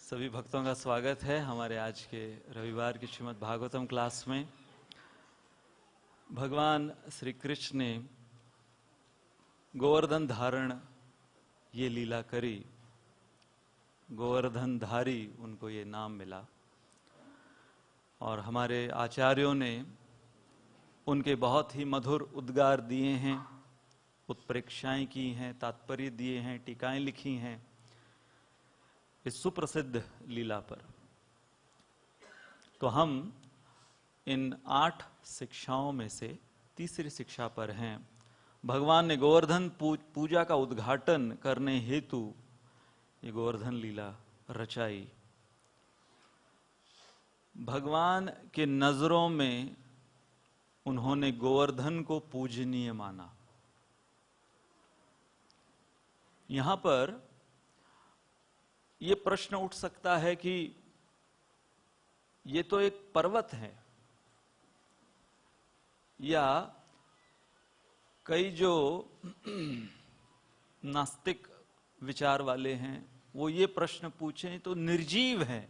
सभी भक्तों का स्वागत है हमारे आज के रविवार की श्रीमद् भागवतम क्लास में। भगवान श्री कृष्ण ने गोवर्धन धारण ये लीला करी, गोवर्धन धारी उनको ये नाम मिला और हमारे आचार्यों ने उनके बहुत ही मधुर उद्गार दिए हैं, उत्प्रेक्षाएं की हैं, तात्पर्य दिए हैं, टीकाएं लिखी हैं इस सुप्रसिद्ध लीला पर। तो हम इन 8 शिक्षाओं में से तीसरी शिक्षा पर हैं। भगवान ने गोवर्धन पूजा का उद्घाटन करने हेतु ये गोवर्धन लीला रचाई। भगवान के नजरों में उन्होंने गोवर्धन को पूजनीय माना। यहां पर ये प्रश्न उठ सकता है कि ये तो एक पर्वत है, या कई जो नास्तिक विचार वाले हैं वो ये प्रश्न पूछें तो निर्जीव है।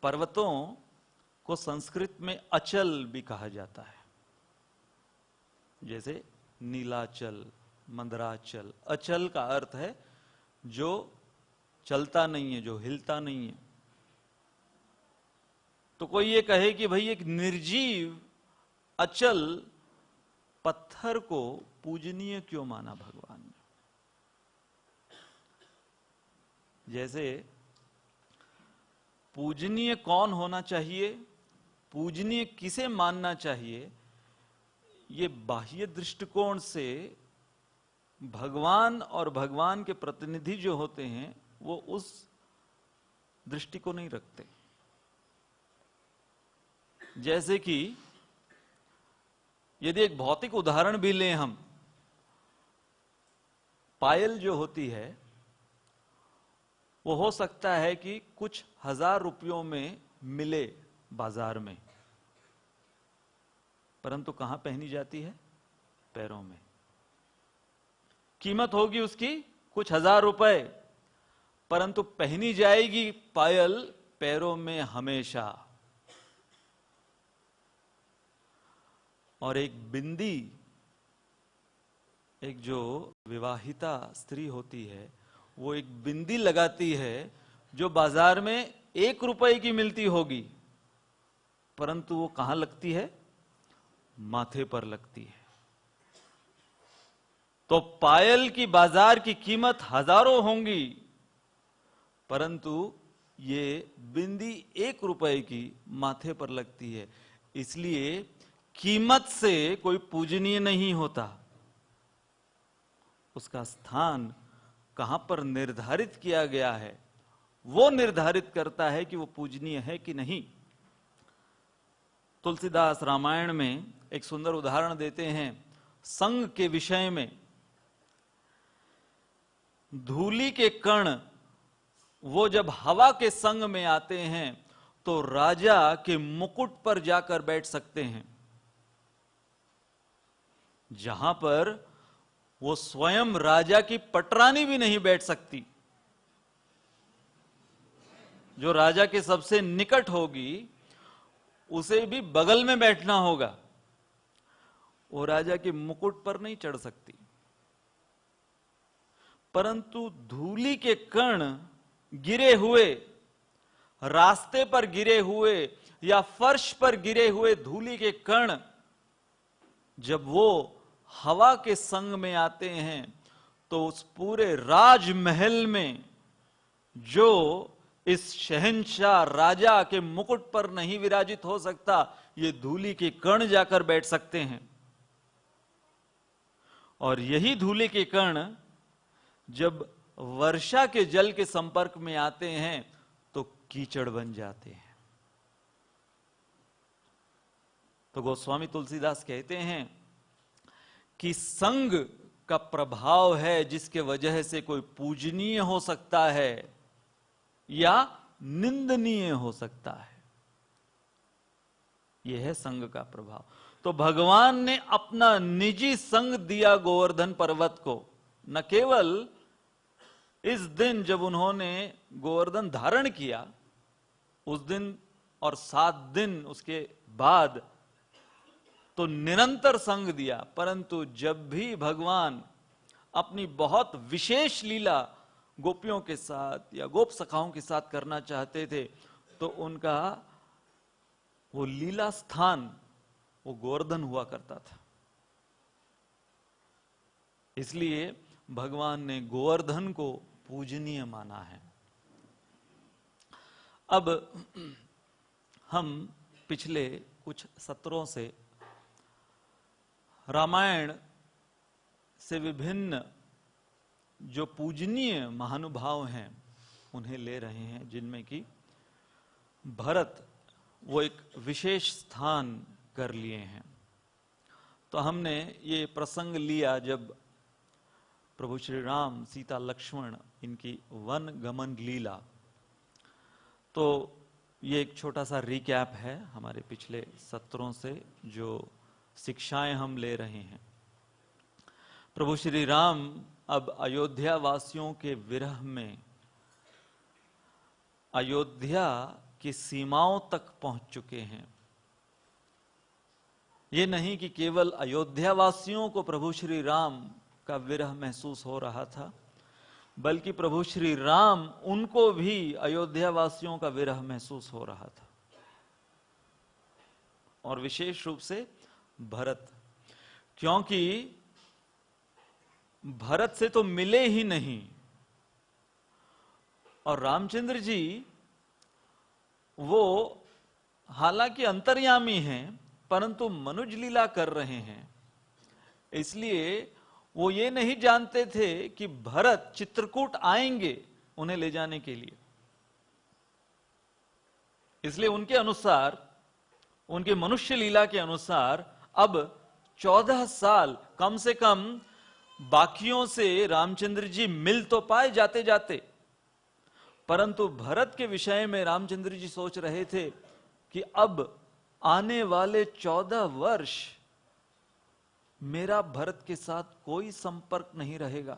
पर्वतों को संस्कृत में अचल भी कहा जाता है, जैसे नीलाचल, मंदराचल। अचल का अर्थ है जो चलता नहीं है, जो हिलता नहीं है। तो कोई ये कहे कि भाई एक निर्जीव अचल पत्थर को पूजनीय क्यों माना भगवान ने? जैसे पूजनीय कौन होना चाहिए, पूजनीय किसे मानना चाहिए, ये बाह्य दृष्टिकोण से भगवान और भगवान के प्रतिनिधि जो होते हैं वो उस दृष्टि को नहीं रखते। जैसे कि यदि एक भौतिक उदाहरण भी लें हम, पायल जो होती है वो हो सकता है कि कुछ हजार रुपयों में मिले बाजार में, परंतु कहां पहनी जाती है? पैरों में। कीमत होगी उसकी कुछ हजार रुपए, परंतु पहनी जाएगी पायल पैरों में हमेशा। और एक बिंदी, एक जो विवाहिता स्त्री होती है वो एक बिंदी लगाती है जो बाजार में 1 रुपए की मिलती होगी, परंतु वो कहां लगती है? माथे पर लगती है। तो पायल की बाजार की कीमत हजारों होंगी, परंतु ये बिंदी 1 रुपए की माथे पर लगती है। इसलिए कीमत से कोई पूजनीय नहीं होता। उसका स्थान कहां पर निर्धारित किया गया है वो निर्धारित करता है कि वो पूजनीय है कि नहीं। तुलसीदास रामायण में एक सुंदर उदाहरण देते हैं संग के विषय में। धूलि के कण वो जब हवा के संग में आते हैं तो राजा के मुकुट पर जाकर बैठ सकते हैं, जहां पर वो स्वयं राजा की पटरानी भी नहीं बैठ सकती। जो राजा के सबसे निकट होगी उसे भी बगल में बैठना होगा, वो राजा के मुकुट पर नहीं चढ़ सकती। परंतु धूलि के कण गिरे हुए, रास्ते पर गिरे हुए या फर्श पर गिरे हुए धूलि के कण जब वो हवा के संग में आते हैं तो उस पूरे राजमहल में जो इस शहंशाह राजा के मुकुट पर नहीं विराजित हो सकता, ये धूलि के कण जाकर बैठ सकते हैं। और यही धूलि के कण जब वर्षा के जल के संपर्क में आते हैं तो कीचड़ बन जाते हैं। तो गोस्वामी तुलसीदास कहते हैं कि संग का प्रभाव है जिसके वजह से कोई पूजनीय हो सकता है या निंदनीय हो सकता है। यह है संग का प्रभाव। तो भगवान ने अपना निजी संग दिया गोवर्धन पर्वत को, न केवल इस दिन जब उन्होंने गोवर्धन धारण किया, उस दिन और 7 दिन उसके बाद तो निरंतर संग दिया, परंतु जब भी भगवान अपनी बहुत विशेष लीला गोपियों के साथ या गोप सखाओं के साथ करना चाहते थे, तो उनका वो लीला स्थान वो गोवर्धन हुआ करता था। इसलिए भगवान ने गोवर्धन को पूजनीय माना है। अब हम पिछले कुछ सत्रों से रामायण से विभिन्न जो पूजनीय महानुभाव हैं उन्हें ले रहे हैं, जिनमें कि भरत वो एक विशेष स्थान कर लिए हैं। तो हमने ये प्रसंग लिया जब प्रभु श्री राम, सीता, लक्ष्मण इनकी वन गमन लीला। तो ये एक छोटा सा रिकैप है हमारे पिछले सत्रों से जो शिक्षाएं हम ले रहे हैं। प्रभु श्री राम अब अयोध्या वासियों के विरह में अयोध्या की सीमाओं तक पहुंच चुके हैं। ये नहीं कि केवल अयोध्या वासियों को प्रभु श्री राम का विरह महसूस हो रहा था, बल्कि प्रभु श्री राम उनको भी अयोध्या वासियों का विरह महसूस हो रहा था, और विशेष रूप से भरत, क्योंकि भरत से तो मिले ही नहीं, और रामचंद्र जी वो हालांकि अंतर्यामी हैं परंतु मनुज लीला कर रहे हैं। इसलिए वो ये नहीं जानते थे कि भरत चित्रकूट आएंगे उन्हें ले जाने के लिए। इसलिए उनके अनुसार, उनके मनुष्य लीला के अनुसार अब 14 साल कम से कम बाकियों से रामचंद्र जी मिल तो पाए जाते जाते, परंतु भरत के विषय में रामचंद्र जी सोच रहे थे कि अब आने वाले 14 वर्ष मेरा भरत के साथ कोई संपर्क नहीं रहेगा,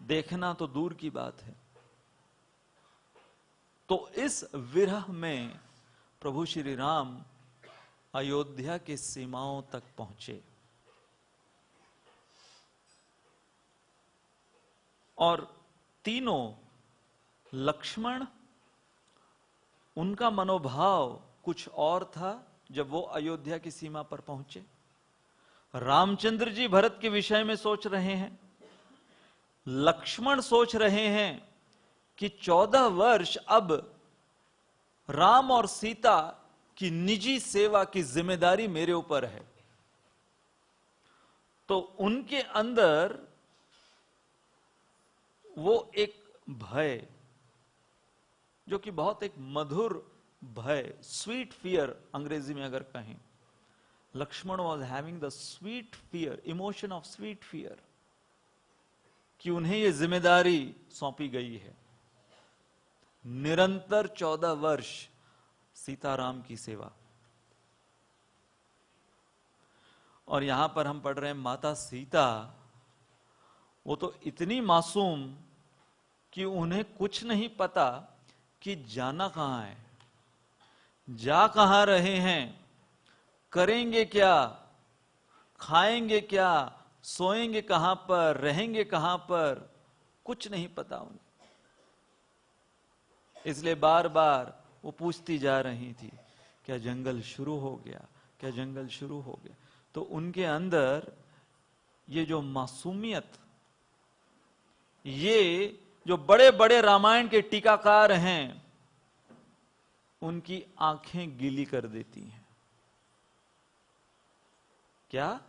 देखना तो दूर की बात है। तो इस विरह में प्रभु श्री राम अयोध्या के सीमाओं तक पहुंचे, और तीनों लक्ष्मण, उनका मनोभाव कुछ और था जब वो अयोध्या की सीमा पर पहुंचे। रामचंद्र जी भरत के विषय में सोच रहे हैं, लक्ष्मण सोच रहे हैं कि 14 वर्ष अब राम और सीता की निजी सेवा की जिम्मेदारी मेरे ऊपर है। तो उनके अंदर वो एक भय, जो कि बहुत एक मधुर भय, स्वीट फियर अंग्रेजी में अगर कहें, Lakshman was having the sweet fear, emotion of sweet fear, कि उन्हें यह जिम्मेदारी सौंपी गई है, निरंतर 14 वर्ष सीताराम की सेवा। और यहां पर हम पढ़ रहे हैं माता सीता, वो तो इतनी मासूम कि उन्हें कुछ नहीं पता कि जाना कहां है, जा कहां रहे हैं, करेंगे क्या, खाएंगे क्या, सोएंगे कहां पर, रहेंगे कहां पर, कुछ नहीं पता उन्हें। इसलिए बार बार वो पूछती जा रही थी, क्या जंगल शुरू हो गया, क्या जंगल शुरू हो गया। तो उनके अंदर ये जो मासूमियत, ये जो बड़े बड़े रामायण के टीकाकार हैं, उनकी आंखें गीली कर देती हैं। क्या?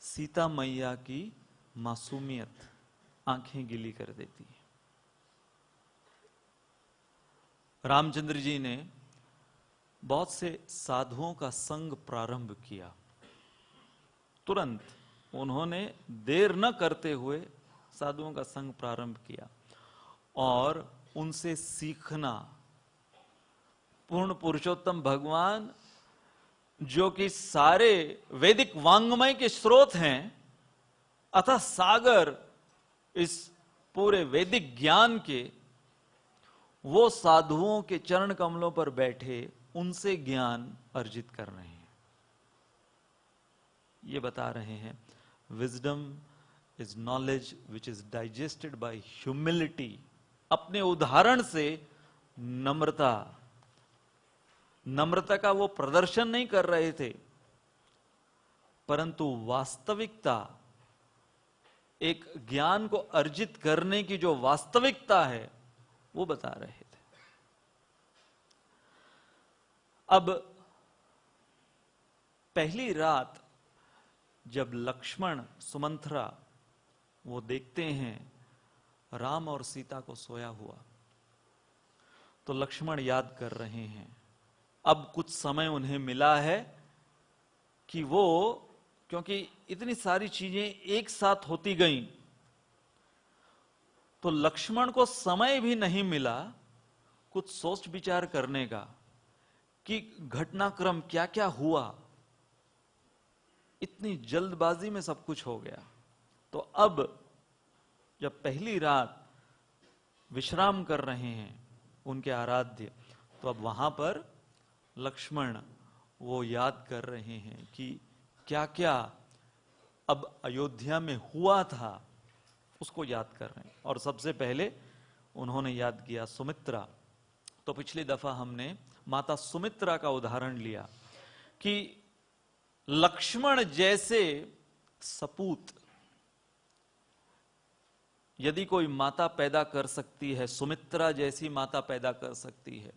सीता मैया की मासूमियत आंखें गीली कर देती है। रामचंद्र जी ने बहुत से साधुओं का संग प्रारंभ किया। तुरंत उन्होंने देर न करते हुए साधुओं का संग प्रारंभ किया और उनसे सीखना। पूर्ण पुरुषोत्तम भगवान, जो कि सारे वैदिक वांग्मय के स्रोत हैं, अतः सागर इस पूरे वैदिक ज्ञान के वो साधुओं के चरण कमलों पर बैठे उनसे ज्ञान अर्जित कर रहे हैं। ये बता रहे हैं wisdom is knowledge which is digested by humility. अपने उदाहरण से नम्रता का वो प्रदर्शन नहीं कर रहे थे, परंतु वास्तविकता, एक ज्ञान को अर्जित करने की जो वास्तविकता है वो बता रहे थे। अब पहली रात जब लक्ष्मण सुमंथरा वो देखते हैं राम और सीता को सोया हुआ, तो लक्ष्मण याद कर रहे हैं। अब कुछ समय उन्हें मिला है कि वो, क्योंकि इतनी सारी चीजें एक साथ होती गईं, तो लक्ष्मण को समय भी नहीं मिला कुछ सोच विचार करने का कि घटनाक्रम क्या क्या हुआ। इतनी जल्दबाजी में सब कुछ हो गया। तो अब जब पहली रात विश्राम कर रहे हैं उनके आराध्य, तो अब वहां पर लक्ष्मण वो याद कर रहे हैं कि क्या क्या अब अयोध्या में हुआ था, उसको याद कर रहे हैं। और सबसे पहले उन्होंने याद किया सुमित्रा। तो पिछली दफा हमने माता सुमित्रा का उदाहरण लिया कि लक्ष्मण जैसे सपूत यदि कोई माता पैदा कर सकती है, सुमित्रा जैसी माता पैदा कर सकती है,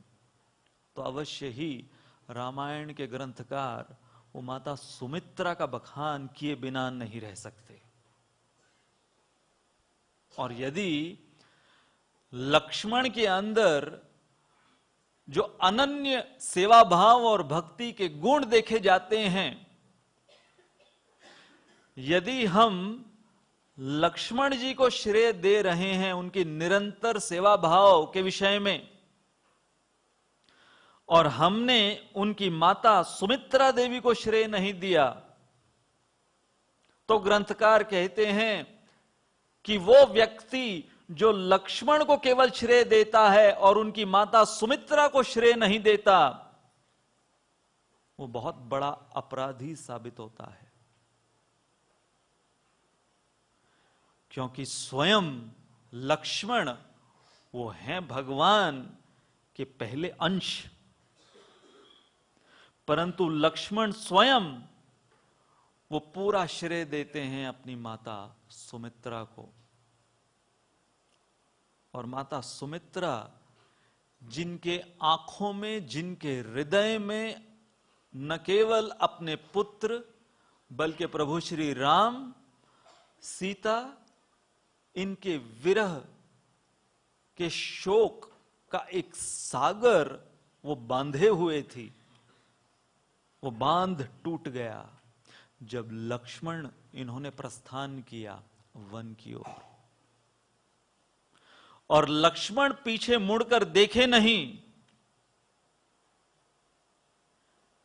तो अवश्य ही रामायण के ग्रंथकार वो माता सुमित्रा का बखान किए बिना नहीं रह सकते। और यदि लक्ष्मण के अंदर जो अनन्य सेवा भाव और भक्ति के गुण देखे जाते हैं, यदि हम लक्ष्मण जी को श्रेय दे रहे हैं उनकी निरंतर सेवा भाव के विषय में, और हमने उनकी माता सुमित्रा देवी को श्रेय नहीं दिया, तो ग्रंथकार कहते हैं कि वो व्यक्ति जो लक्ष्मण को केवल श्रेय देता है और उनकी माता सुमित्रा को श्रेय नहीं देता, वो बहुत बड़ा अपराधी साबित होता है। क्योंकि स्वयं लक्ष्मण वो हैं भगवान के पहले अंश, परंतु लक्ष्मण स्वयं वो पूरा श्रेय देते हैं अपनी माता सुमित्रा को। और माता सुमित्रा जिनके आंखों में, जिनके हृदय में न केवल अपने पुत्र बल्कि प्रभु श्री राम, सीता, इनके विरह के शोक का एक सागर वो बांधे हुए थी, वो बांध टूट गया जब लक्ष्मण इन्होंने प्रस्थान किया वन की ओर। और लक्ष्मण पीछे मुड़कर देखे नहीं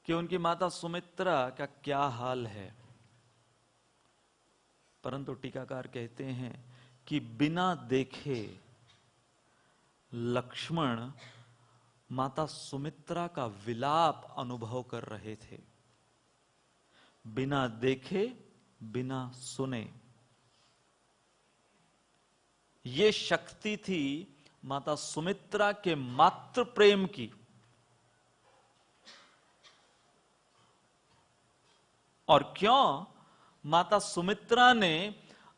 कि उनकी माता सुमित्रा का क्या हाल है, परंतु टीकाकार कहते हैं कि बिना देखे लक्ष्मण माता सुमित्रा का विलाप अनुभव कर रहे थे। बिना देखे, बिना सुने। ये शक्ति थी माता सुमित्रा के मातृ प्रेम की। और क्यों माता सुमित्रा ने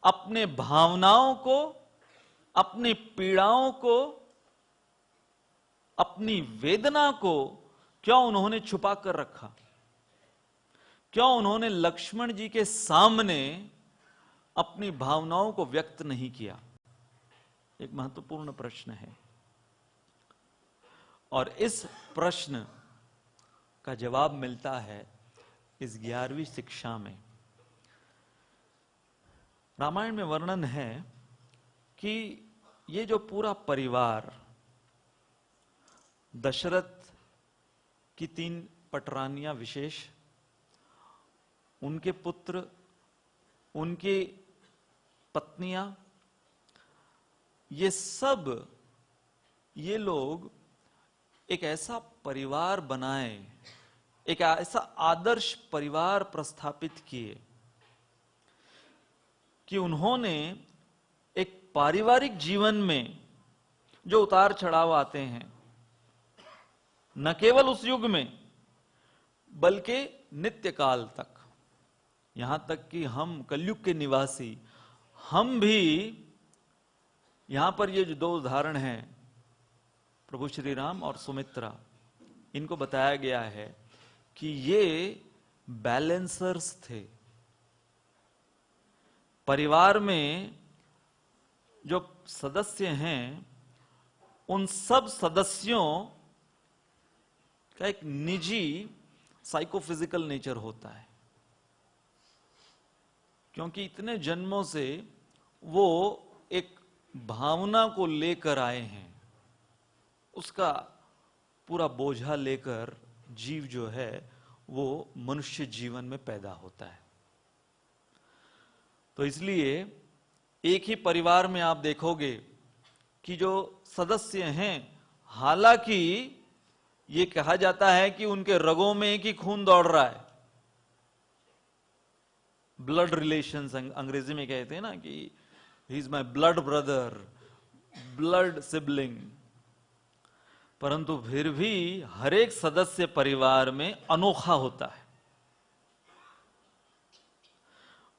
अपने भावनाओं को, अपनी पीड़ाओं को, अपनी वेदना को क्यों उन्होंने छुपा कर रखा? क्यों उन्होंने लक्ष्मण जी के सामने अपनी भावनाओं को व्यक्त नहीं किया? एक महत्वपूर्ण प्रश्न है। और इस प्रश्न का जवाब मिलता है इस 11वीं शिक्षा में। रामायण में वर्णन है कि ये जो पूरा परिवार, दशरथ की 3 पटरानियां विशेष, उनके पुत्र, उनकी पत्नियां ये लोग एक ऐसा परिवार बनाए, एक ऐसा आदर्श परिवार प्रस्थापित किए कि उन्होंने एक पारिवारिक जीवन में जो उतार चढ़ाव आते हैं, न केवल उस युग में बल्कि नित्य काल तक, यहां तक कि हम कलयुग के निवासी, हम भी, यहां पर ये जो दो उदाहरण हैं, प्रभु श्री राम और सुमित्रा, इनको बताया गया है कि ये बैलेंसर्स थे। परिवार में जो सदस्य हैं, उन सब सदस्यों का एक निजी साइकोफिजिकल नेचर होता है, क्योंकि इतने जन्मों से वो एक भावना को लेकर आए हैं, उसका पूरा बोझा लेकर जीव जो है वो मनुष्य जीवन में पैदा होता है। तो इसलिए एक ही परिवार में आप देखोगे कि जो सदस्य हैं, हालांकि ये कहा जाता है कि उनके रगों में एक ही खून दौड़ रहा है, ब्लड रिलेशंस अंग्रेजी में कहते हैं ना कि he is my blood brother, blood sibling, परंतु फिर भी हर एक सदस्य परिवार में अनोखा होता है।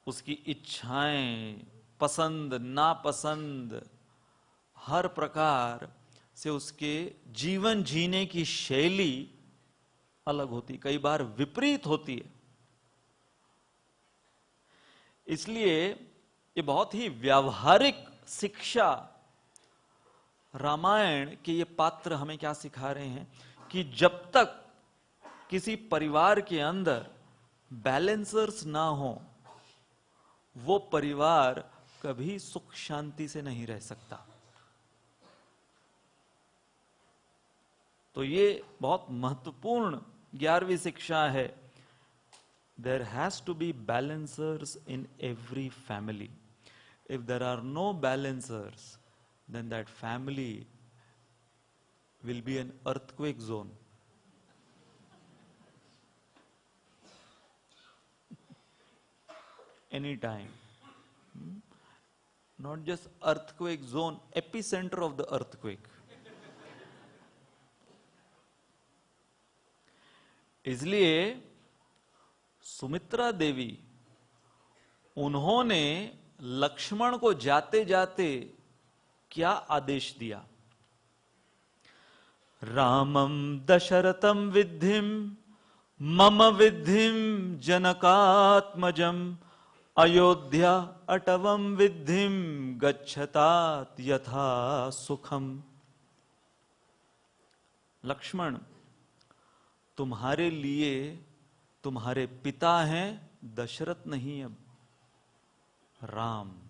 उसकी इच्छाएं, पसंद नापसंद, हर प्रकार से उसके जीवन जीने की शैली अलग होती, कई बार विपरीत होती है। इसलिए ये बहुत ही व्यावहारिक शिक्षा रामायण के ये पात्र हमें क्या सिखा रहे हैं कि जब तक किसी परिवार के अंदर बैलेंसर्स ना हो, वो परिवार कभी सुख शांति से नहीं रह सकता। तो ये बहुत महत्वपूर्ण 11वीं शिक्षा है। There has to be balancers in every family. If there are no balancers, then that family will be an earthquake zone. Anytime. Not just earthquake zone, epicenter of the earthquake. इसलिए सुमित्रा देवी, उन्होंने लक्ष्मण को जाते जाते क्या आदेश दिया? रामं दशरथं विद्धिं मम विद्धिं जनकात्मजं अयोध्या अटवं विद्धिं गच्छतात यथा सुखम। लक्ष्मण, तुम्हारे लिए तुम्हारे पिता हैं दशरथ नहीं, अब राम।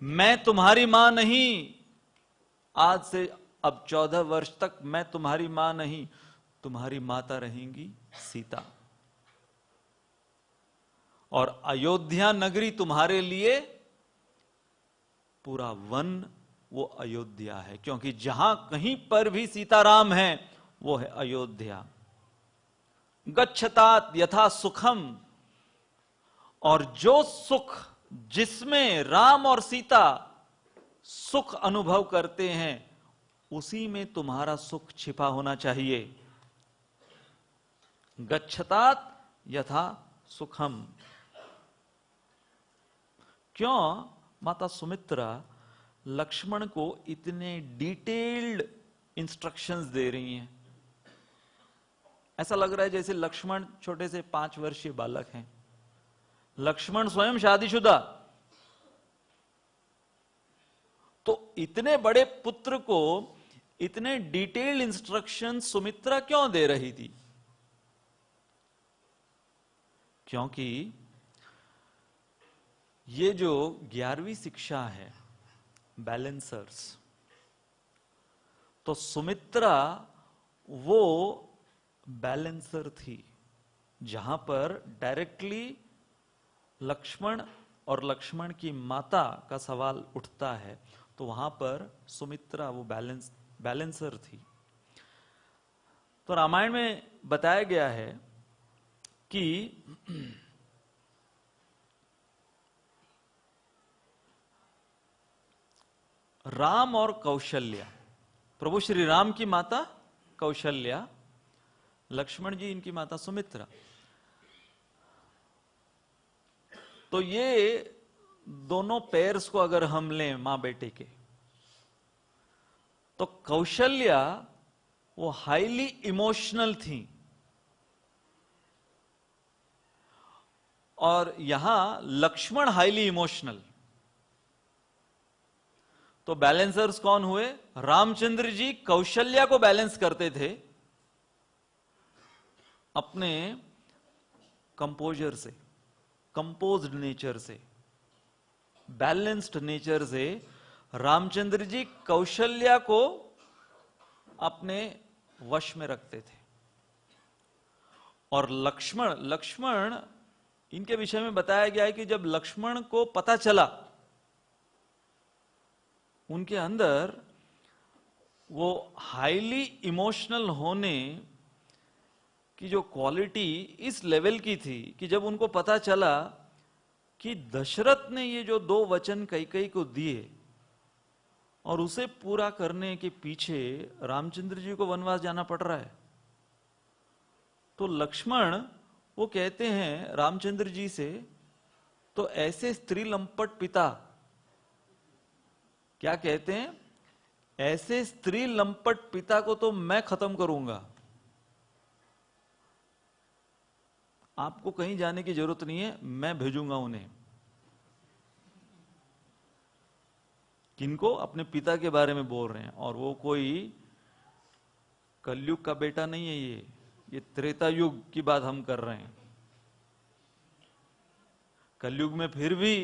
मैं तुम्हारी मां नहीं, आज से अब 14 वर्ष तक मैं तुम्हारी मां नहीं, तुम्हारी माता रहेंगी सीता। और अयोध्या नगरी तुम्हारे लिए पूरा वन वो अयोध्या है, क्योंकि जहां कहीं पर भी सीताराम है वो है अयोध्या। गच्छतात यथा सुखम, और जो सुख जिसमें राम और सीता सुख अनुभव करते हैं, उसी में तुम्हारा सुख छिपा होना चाहिए। गच्छतात यथा सुखम। क्यों माता सुमित्रा लक्ष्मण को इतने डिटेल्ड इंस्ट्रक्शंस दे रही हैं? ऐसा लग रहा है जैसे लक्ष्मण छोटे से 5 वर्षीय बालक हैं। लक्ष्मण स्वयं शादीशुदा, तो इतने बड़े पुत्र को इतने डिटेल्ड इंस्ट्रक्शन सुमित्रा क्यों दे रही थी? क्योंकि ये जो 11वीं शिक्षा है, बैलेंसर्स, तो सुमित्रा वो बैलेंसर थी, जहां पर डायरेक्टली लक्ष्मण और लक्ष्मण की माता का सवाल उठता है, तो वहां पर सुमित्रा वो बैलेंसर थी। तो रामायण में बताया गया है कि राम और कौशल्या, प्रभु श्री राम की माता कौशल्या, लक्ष्मण जी इनकी माता सुमित्रा, तो ये दोनों पेयर्स को अगर हम लें मां बेटे के, तो कौशल्या वो हाईली इमोशनल थी और यहां लक्ष्मण हाईली इमोशनल। तो बैलेंसर्स कौन हुए? रामचंद्र जी कौशल्या को बैलेंस करते थे अपने कंपोजर से, कंपोज्ड नेचर से, बैलेंस्ड नेचर से। रामचंद्र जी कौशल्या को अपने वश में रखते थे। और लक्ष्मण इनके विषय में बताया गया है कि जब लक्ष्मण को पता चला, उनके अंदर वो हाईली इमोशनल होने की जो क्वालिटी इस लेवल की थी कि जब उनको पता चला कि दशरथ ने ये जो 2 वचन कैकेयी को दिए और उसे पूरा करने के पीछे रामचंद्र जी को वनवास जाना पड़ रहा है, तो लक्ष्मण वो कहते हैं रामचंद्र जी से, तो ऐसे स्त्री लंपट पिता, क्या कहते हैं, ऐसे स्त्री लंपट पिता को तो मैं खत्म करूंगा। आपको कहीं जाने की जरूरत नहीं है, मैं भेजूंगा उन्हें। किनको? अपने पिता के बारे में बोल रहे हैं। और वो कोई कलयुग का बेटा नहीं है, ये त्रेता युग की बात हम कर रहे हैं। कलयुग में फिर भी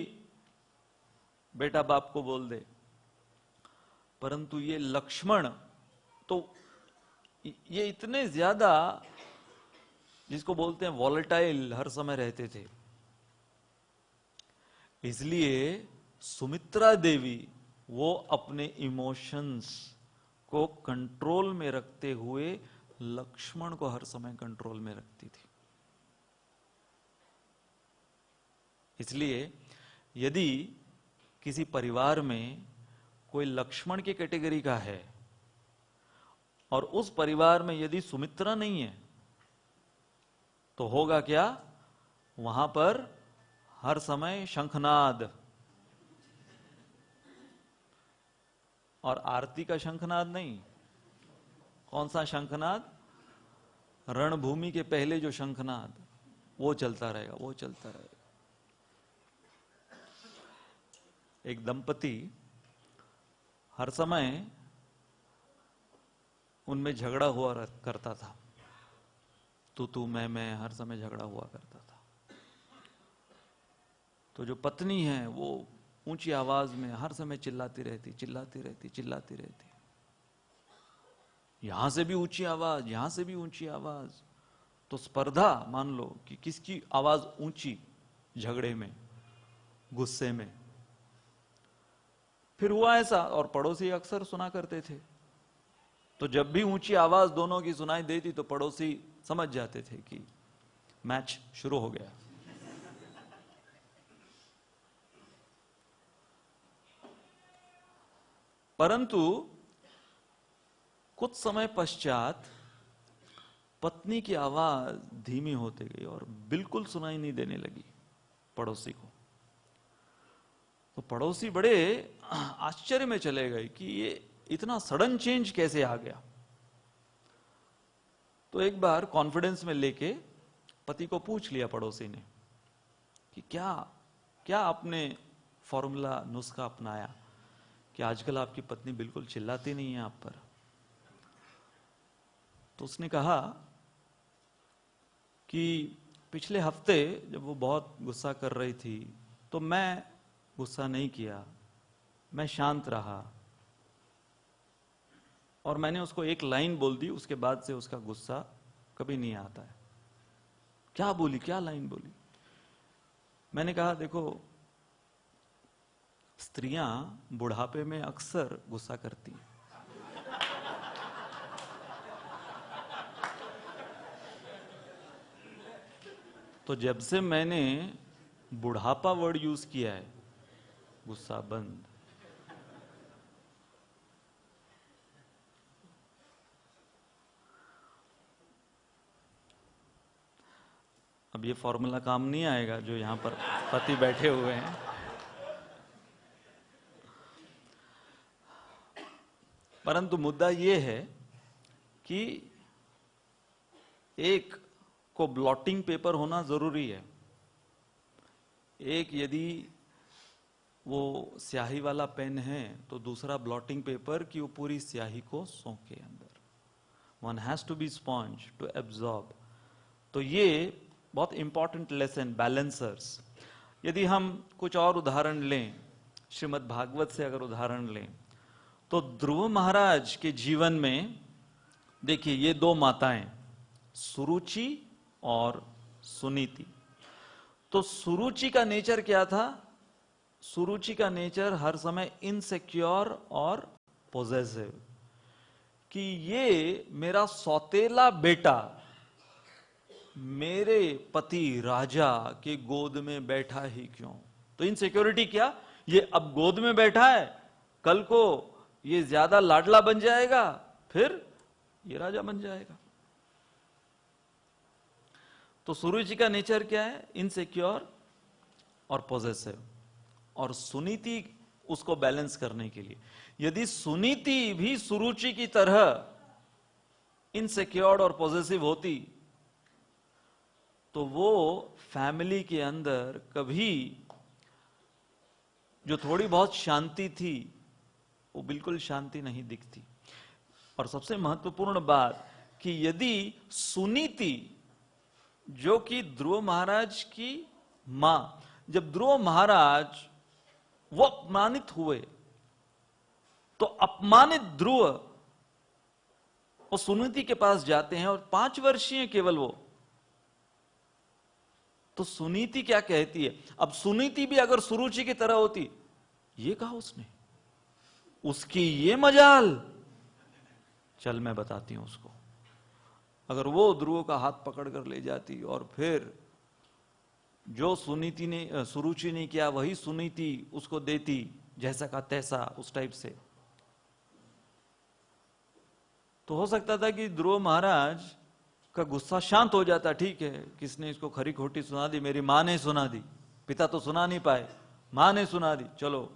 बेटा बाप को बोल दे, परंतु ये लक्ष्मण तो ये इतने ज्यादा, जिसको बोलते हैं वॉलेटाइल, हर समय रहते थे। इसलिए सुमित्रा देवी वो अपने इमोशंस को कंट्रोल में रखते हुए लक्ष्मण को हर समय कंट्रोल में रखती थी। इसलिए यदि किसी परिवार में कोई लक्ष्मण की कैटेगरी का है और उस परिवार में यदि सुमित्रा नहीं है, तो होगा क्या? वहां पर हर समय शंखनाद, और आरती का शंखनाद नहीं। कौन सा शंखनाद? रणभूमि के पहले जो शंखनाद, वो चलता रहेगा, वो चलता रहेगा। एक दंपति हर समय उनमें झगड़ा हुआ करता था, तू मैं हर समय झगड़ा हुआ करता था। तो जो पत्नी है वो ऊंची आवाज में हर समय चिल्लाती रहती। यहां से भी ऊंची आवाज, यहां से भी ऊंची आवाज। तो स्पर्धा, मान लो कि किसकी आवाज ऊंची झगड़े में, गुस्से में। फिर हुआ ऐसा, और पड़ोसी अक्सर सुना करते थे। तो जब भी ऊंची आवाज दोनों की सुनाई देती तो पड़ोसी समझ जाते थे कि मैच शुरू हो गया। परंतु कुछ समय पश्चात पत्नी की आवाज धीमी होती गई और बिल्कुल सुनाई नहीं देने लगी पड़ोसी को। तो पड़ोसी बड़े आश्चर्य में चले गए कि ये इतना सडन चेंज कैसे आ गया। तो एक बार कॉन्फिडेंस में लेके पति को पूछ लिया पड़ोसी ने कि क्या आपने फॉर्मूला, नुस्खा अपनाया कि आजकल आपकी पत्नी बिल्कुल चिल्लाती नहीं है आप पर। तो उसने कहा कि पिछले हफ्ते जब वो बहुत गुस्सा कर रही थी तो मैं गुस्सा नहीं किया, मैं शांत रहा और मैंने उसको एक लाइन बोल दी, उसके बाद से उसका गुस्सा कभी नहीं आता है। क्या बोली, क्या लाइन बोली? मैंने कहा देखो, स्त्रियां बुढ़ापे में अक्सर गुस्सा करती हैं। तो जब से मैंने बुढ़ापा वर्ड यूज किया है, गुस्सा बंद। अब ये फॉर्मूला काम नहीं आएगा जो यहां पर पति बैठे हुए हैं। परंतु मुद्दा ये है कि एक को ब्लॉटिंग पेपर होना जरूरी है। एक यदि वो स्याही वाला पेन है तो दूसरा ब्लॉटिंग पेपर की वो पूरी स्याही को सोखे अंदर। One has to be sponge to absorb. तो ये बहुत इंपॉर्टेंट लेसन, बैलेंसर्स। यदि हम कुछ और उदाहरण लें, श्रीमद् भागवत से अगर उदाहरण लें, तो ध्रुव महाराज के जीवन में देखिए ये दो माताएं, सुरुचि और सुनीति। तो सुरुचि का नेचर क्या था? सुरुचि का नेचर हर समय इनसिक्योर और पॉजेसिव, कि ये मेरा सौतेला बेटा मेरे पति राजा के गोद में बैठा ही क्यों। तो इनसिक्योरिटी क्या? ये अब गोद में बैठा है, कल को ये ज्यादा लाडला बन जाएगा, फिर ये राजा बन जाएगा। तो सुरुचि का नेचर क्या है? इनसिक्योर और पॉजेसिव। और सुनीति उसको बैलेंस करने के लिए, यदि सुनीति भी सुरुचि की तरह इनसिक्योर और पॉजेसिव होती तो वो फैमिली के अंदर कभी जो थोड़ी बहुत शांति थी वो बिल्कुल शांति नहीं दिखती। और सबसे महत्वपूर्ण बात कि यदि सुनीति, जो कि ध्रुव महाराज की मां, जब ध्रुव महाराज वो अपमानित हुए तो अपमानित ध्रुव वो सुनीति के पास जाते हैं और 5 वर्षीय केवल वो। तो सुनीति क्या कहती है? अब सुनीति भी अगर सुरुचि की तरह होती, ये कहा उसने, उसकी ये मजाल, चल मैं बताती हूं उसको। अगर वो ध्रुव का हाथ पकड़ कर ले जाती और फिर जो सुनीति ने सुरुचि ने किया वही सुनीति उसको देती, जैसा का तैसा, उस टाइप से, तो हो सकता था कि ध्रुव महाराज का गुस्सा शांत हो जाता। ठीक है, किसने इसको खरी खोटी सुना दी, मेरी मां ने सुना दी, पिता तो सुना नहीं पाए, मां ने सुना दी, चलो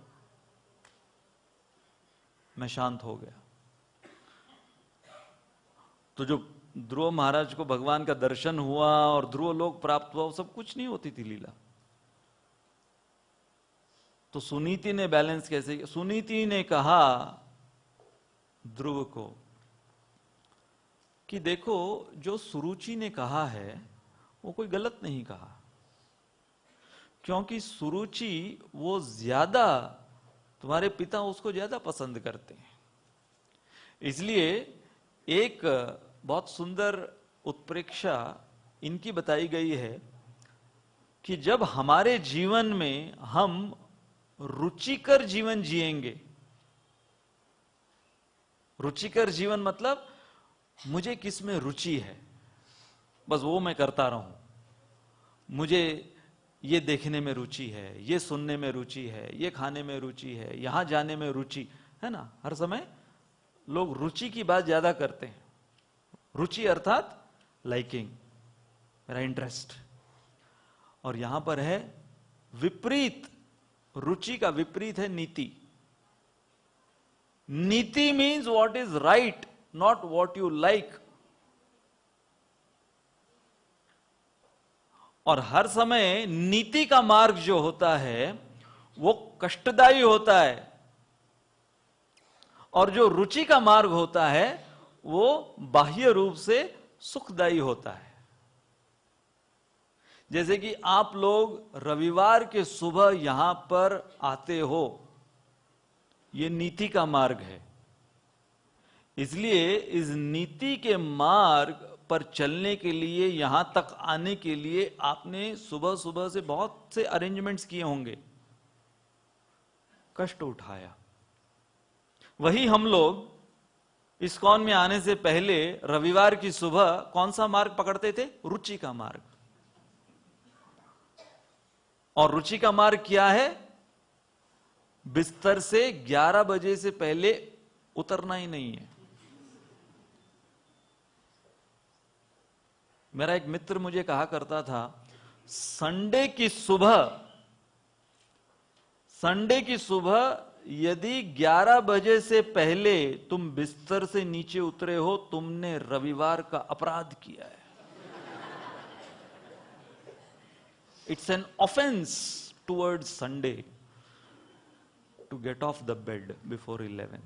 मैं शांत हो गया। तो जो ध्रुव महाराज को भगवान का दर्शन हुआ और ध्रुव लोक प्राप्त हुआ, वो सब कुछ नहीं होती थी लीला। तो सुनीति ने बैलेंस कैसे किया? सुनीति ने कहा ध्रुव को कि देखो, जो सुरुचि ने कहा है वो कोई गलत नहीं कहा, क्योंकि सुरुचि वो ज्यादा, तुम्हारे पिता उसको ज्यादा पसंद करते हैं। इसलिए एक बहुत सुंदर उत्प्रेक्षा इनकी बताई गई है कि जब हमारे जीवन में हम रुचिकर जीवन जिएंगे, रुचिकर जीवन मतलब मुझे किस में रुचि है, बस वो मैं करता रहूं, मुझे ये देखने में रुचि है, ये सुनने में रुचि है, ये खाने में रुचि है, यहां जाने में रुचि है ना। हर समय लोग रुचि की बात ज्यादा करते हैं। रुचि अर्थात लाइकिंग, मेरा इंटरेस्ट। और यहां पर है विपरीत, रुचि का विपरीत है नीति। नीति means what is right, not what you like. और हर समय नीति का मार्ग जो होता है वो कष्टदायी होता है, और जो रुचि का मार्ग होता है वो बाह्य रूप से सुखदायी होता है। जैसे कि आप लोग रविवार के सुबह यहां पर आते हो, ये नीति का मार्ग है। इसलिए इस नीति के मार्ग पर चलने के लिए, यहां तक आने के लिए आपने सुबह सुबह से बहुत से अरेंजमेंट्स किए होंगे, कष्ट उठाया। वही हम लोग इस्कॉन में आने से पहले रविवार की सुबह कौन सा मार्ग पकड़ते थे? रुचि का मार्ग। और रुचि का मार्ग क्या है? बिस्तर से 11 बजे से पहले उतरना ही नहीं है। मेरा एक मित्र मुझे कहा करता था, संडे की सुबह यदि 11 बजे से पहले तुम बिस्तर से नीचे उतरे हो, तुमने रविवार का अपराध किया है। It's an offence towards Sunday to get off the bed before 11।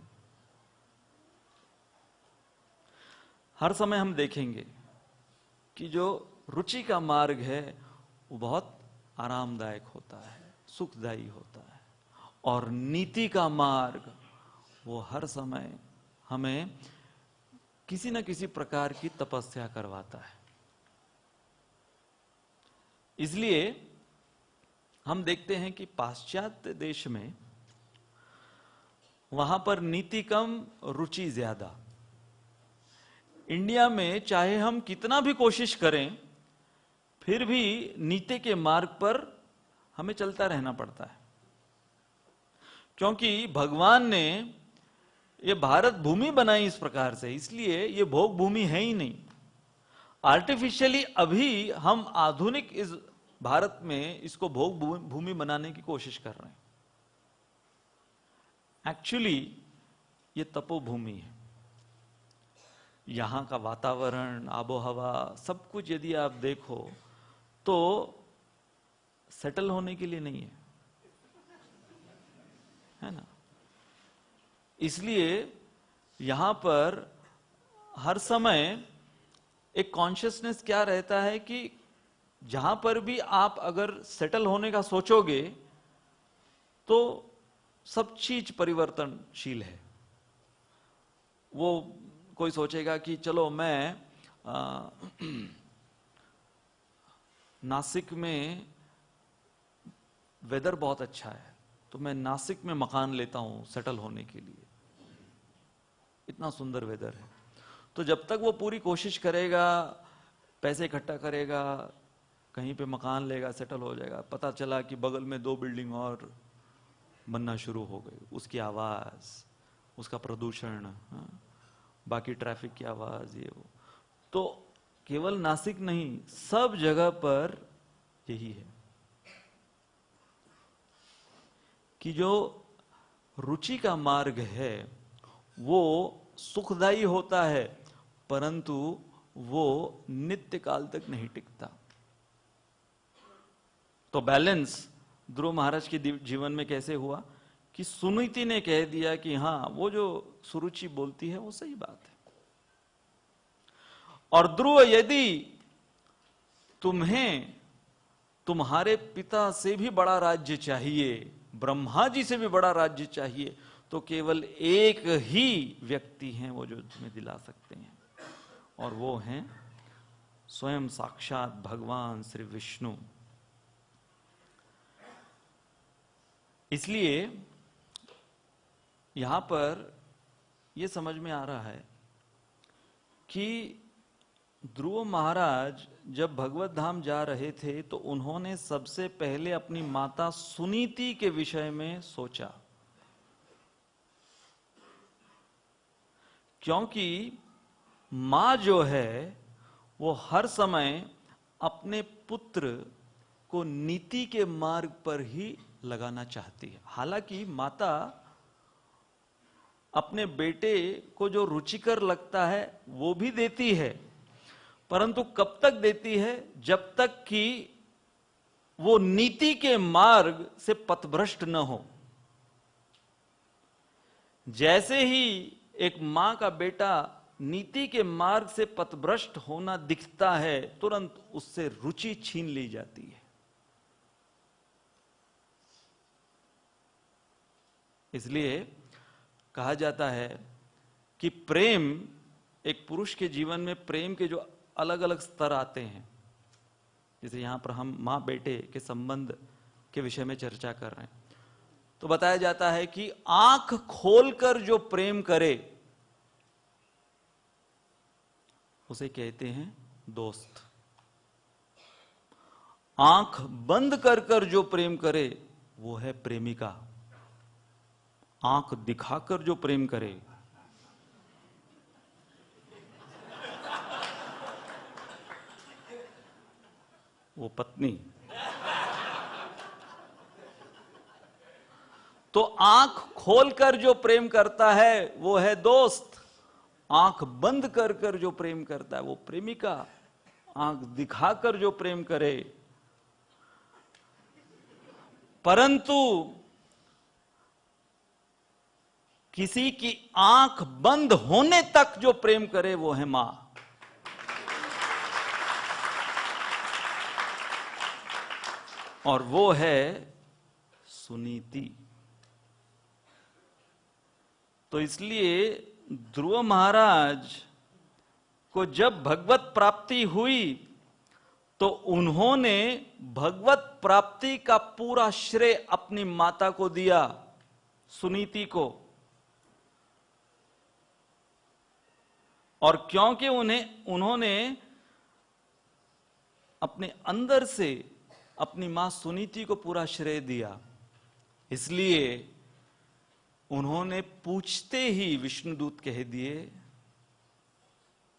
हर समय हम देखेंगे कि जो रुचि का मार्ग है वो बहुत आरामदायक होता है, सुखदायी होता है, और नीति का मार्ग वो हर समय हमें किसी न किसी प्रकार की तपस्या करवाता है। इसलिए हम देखते हैं कि पाश्चात्य देश में वहां पर नीति कम, रुचि ज्यादा। इंडिया में चाहे हम कितना भी कोशिश करें, फिर भी नीति के मार्ग पर हमें चलता रहना पड़ता है, क्योंकि भगवान ने ये भारत भूमि बनाई इस प्रकार से, इसलिए ये भोग भूमि है ही नहीं। आर्टिफिशियली अभी हम आधुनिक इस भारत में इसको भोग भूमि बनाने की कोशिश कर रहे हैं। एक्चुअली ये तपोभूमि है। यहां का वातावरण, आबोहवा, सब कुछ यदि आप देखो तो सेटल होने के लिए नहीं है ना। इसलिए यहां पर हर समय एक कॉन्शियसनेस क्या रहता है कि जहां पर भी आप अगर सेटल होने का सोचोगे तो सब चीज परिवर्तनशील है। वो कोई सोचेगा कि चलो मैं नासिक में वेदर बहुत अच्छा है तो मैं नासिक में मकान लेता हूं सेटल होने के लिए, इतना सुंदर वेदर है। तो जब तक वो पूरी कोशिश करेगा, पैसे इकट्ठा करेगा, कहीं पे मकान लेगा, सेटल हो जाएगा, पता चला कि बगल में 2 बिल्डिंग और बनना शुरू हो गई। उसकी आवाज, उसका प्रदूषण, बाकी ट्रैफिक की आवाज, ये वो। तो केवल नासिक नहीं, सब जगह पर यही है कि जो रुचि का मार्ग है वो सुखदायी होता है, परंतु वो नित्य काल तक नहीं टिकता। तो बैलेंस ध्रुव महाराज के जीवन में कैसे हुआ कि सुनीति ने कह दिया कि हां, वो जो सुरुचि बोलती है वो सही बात है। और ध्रुव, यदि तुम्हें तुम्हारे पिता से भी बड़ा राज्य चाहिए, ब्रह्मा जी से भी बड़ा राज्य चाहिए, तो केवल एक ही व्यक्ति हैं वो जो तुम्हें दिला सकते हैं, और वो हैं स्वयं साक्षात भगवान श्री विष्णु। इसलिए यहां पर यह समझ में आ रहा है कि ध्रुव महाराज जब भगवत धाम जा रहे थे तो उन्होंने सबसे पहले अपनी माता सुनीति के विषय में सोचा, क्योंकि मां जो है वो हर समय अपने पुत्र को नीति के मार्ग पर ही लगाना चाहती है। हालांकि माता अपने बेटे को जो रुचिकर लगता है वो भी देती है, परंतु कब तक देती है? जब तक कि वो नीति के मार्ग से पथभ्रष्ट न हो। जैसे ही एक मां का बेटा नीति के मार्ग से पथभ्रष्ट होना दिखता है, तुरंत उससे रुचि छीन ली जाती है। इसलिए कहा जाता है कि प्रेम, एक पुरुष के जीवन में प्रेम के जो अलग अलग स्तर आते हैं, जैसे यहां पर हम मां बेटे के संबंध के विषय में चर्चा कर रहे हैं, तो बताया जाता है कि आंख खोलकर जो प्रेम करे उसे कहते हैं दोस्त। आंख बंद कर कर जो प्रेम करे वो है प्रेमिका। आंख दिखाकर जो प्रेम करे वो पत्नी। तो आंख खोलकर जो प्रेम करता है वो है दोस्त, आंख बंद कर कर जो प्रेम करता है वो प्रेमिका, आंख दिखाकर जो प्रेम करे। परंतु किसी की आंख बंद होने तक जो प्रेम करे वो है मां। और वो है सुनीति। तो इसलिए ध्रुव महाराज को जब भगवत प्राप्ति हुई तो उन्होंने भगवत प्राप्ति का पूरा श्रेय अपनी माता को दिया, सुनीति को। और क्योंकि उन्होंने अपने अंदर से अपनी मां सुनीति को पूरा श्रेय दिया, इसलिए उन्होंने पूछते ही विष्णुदूत कह दिए,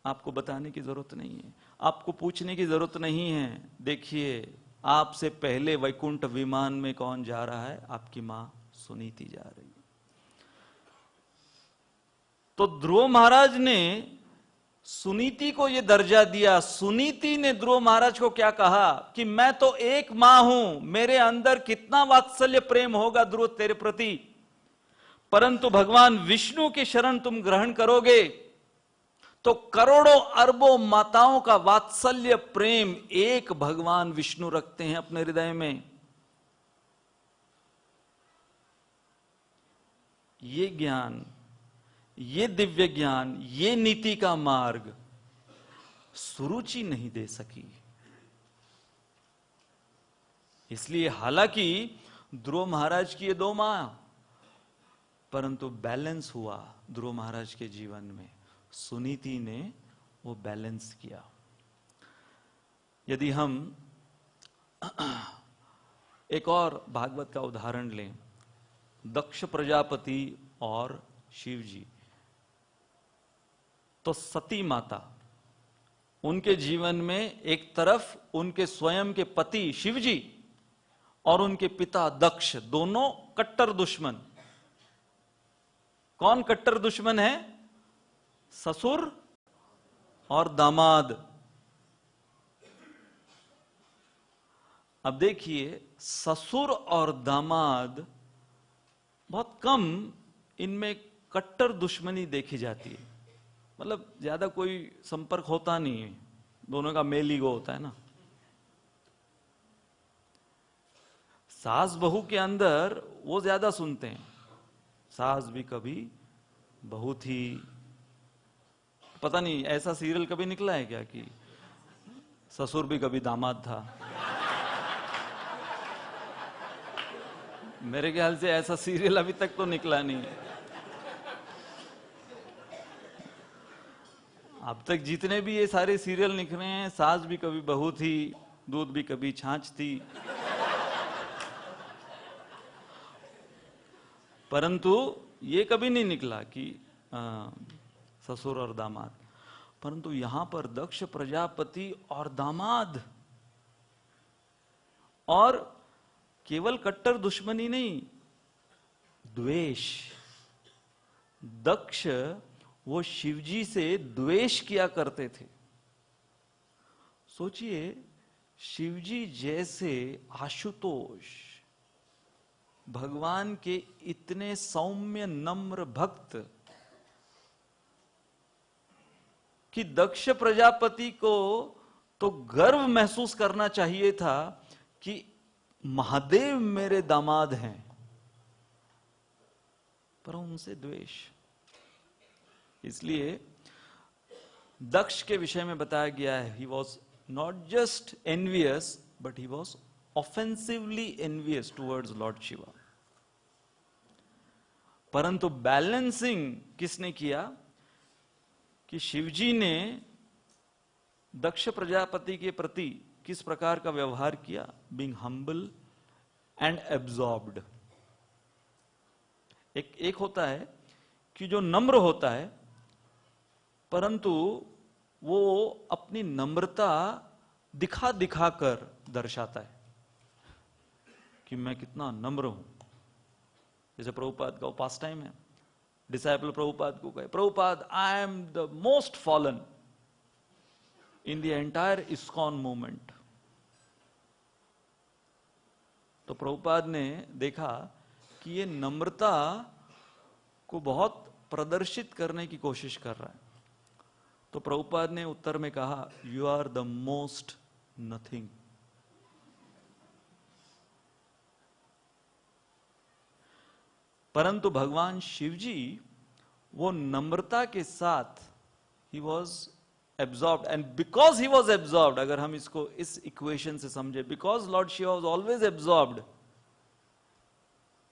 आपको बताने की जरूरत नहीं है, आपको पूछने की जरूरत नहीं है। देखिए, आपसे पहले वैकुंठ विमान में कौन जा रहा है? आपकी मां सुनीति जा रही है। तो ध्रुव महाराज ने सुनीति को यह दर्जा दिया। सुनीति ने ध्रुव महाराज को क्या कहा कि मैं तो एक मां हूं, मेरे अंदर कितना वात्सल्य प्रेम होगा ध्रुव तेरे प्रति, परंतु भगवान विष्णु की शरण तुम ग्रहण करोगे तो करोड़ों अरबों माताओं का वात्सल्य प्रेम एक भगवान विष्णु रखते हैं अपने हृदय में। ये ज्ञान, ये दिव्य ज्ञान, ये नीति का मार्ग सुरुचि नहीं दे सकी। इसलिए हालांकि ध्रुव महाराज की ये दो मां, परंतु बैलेंस हुआ ध्रुव महाराज के जीवन में। सुनीति ने वो बैलेंस किया। यदि हम एक और भागवत का उदाहरण लें, दक्ष प्रजापति और शिव जी, तो सती माता, उनके जीवन में एक तरफ उनके स्वयं के पति शिव जी और उनके पिता दक्ष, दोनों कट्टर दुश्मन। कौन कट्टर दुश्मन है? ससुर और दामाद। अब देखिए, ससुर और दामाद बहुत कम इनमें कट्टर दुश्मनी देखी जाती है, मतलब ज्यादा कोई संपर्क होता नहीं है, दोनों का मेल ईगो होता है ना। सास बहू के अंदर वो ज्यादा सुनते हैं, सास भी कभी बहू थी। पता नहीं ऐसा सीरियल कभी निकला है क्या कि ससुर भी कभी दामाद था? मेरे ख्याल से ऐसा सीरियल अभी तक तो निकला नहीं है। अब तक जितने भी ये सारे सीरियल निकले हैं, सास भी कभी बहू थी, दूध भी कभी छाछ थी, परंतु ये कभी नहीं निकला कि ससुर और दामाद। परंतु यहां पर दक्ष प्रजापति और दामाद, और केवल कट्टर दुश्मनी नहीं, द्वेष। दक्ष वो शिवजी से द्वेष किया करते थे। सोचिए, शिवजी जैसे आशुतोष, भगवान के इतने सौम्य नम्र भक्त, कि दक्ष प्रजापति को तो गर्व महसूस करना चाहिए था कि महादेव मेरे दामाद हैं, पर उनसे द्वेष। इसलिए दक्ष के विषय में बताया गया है, he was not just envious but he was offensively envious towards Lord Shiva. परंतु बैलेंसिंग किसने किया कि शिवजी ने दक्ष प्रजापति के प्रति किस प्रकार का व्यवहार किया, बीइंग हम्बल एंड एब्जॉर्ब्ड। एक होता है कि जो नम्र होता है परंतु वो अपनी नम्रता दिखा दिखा कर दर्शाता है कि मैं कितना नम्र हूं। जैसे प्रभुपाद का पास टाइम है, डिसाइपल प्रभुपाद को कहे, Prabhupada I am the most fallen in the entire ISKCON movement. तो प्रभुपाद ने देखा कि ये नम्रता को बहुत प्रदर्शित करने की कोशिश कर रहा है। तो प्रभुपाद ने उत्तर में कहा, you are the most nothing. परंतु भगवान शिवजी वो नम्रता के साथ ही was absorbed, and because he was absorbed, अगर हम इसको इस इक्वेशन से समझे, because lord Shiva was always absorbed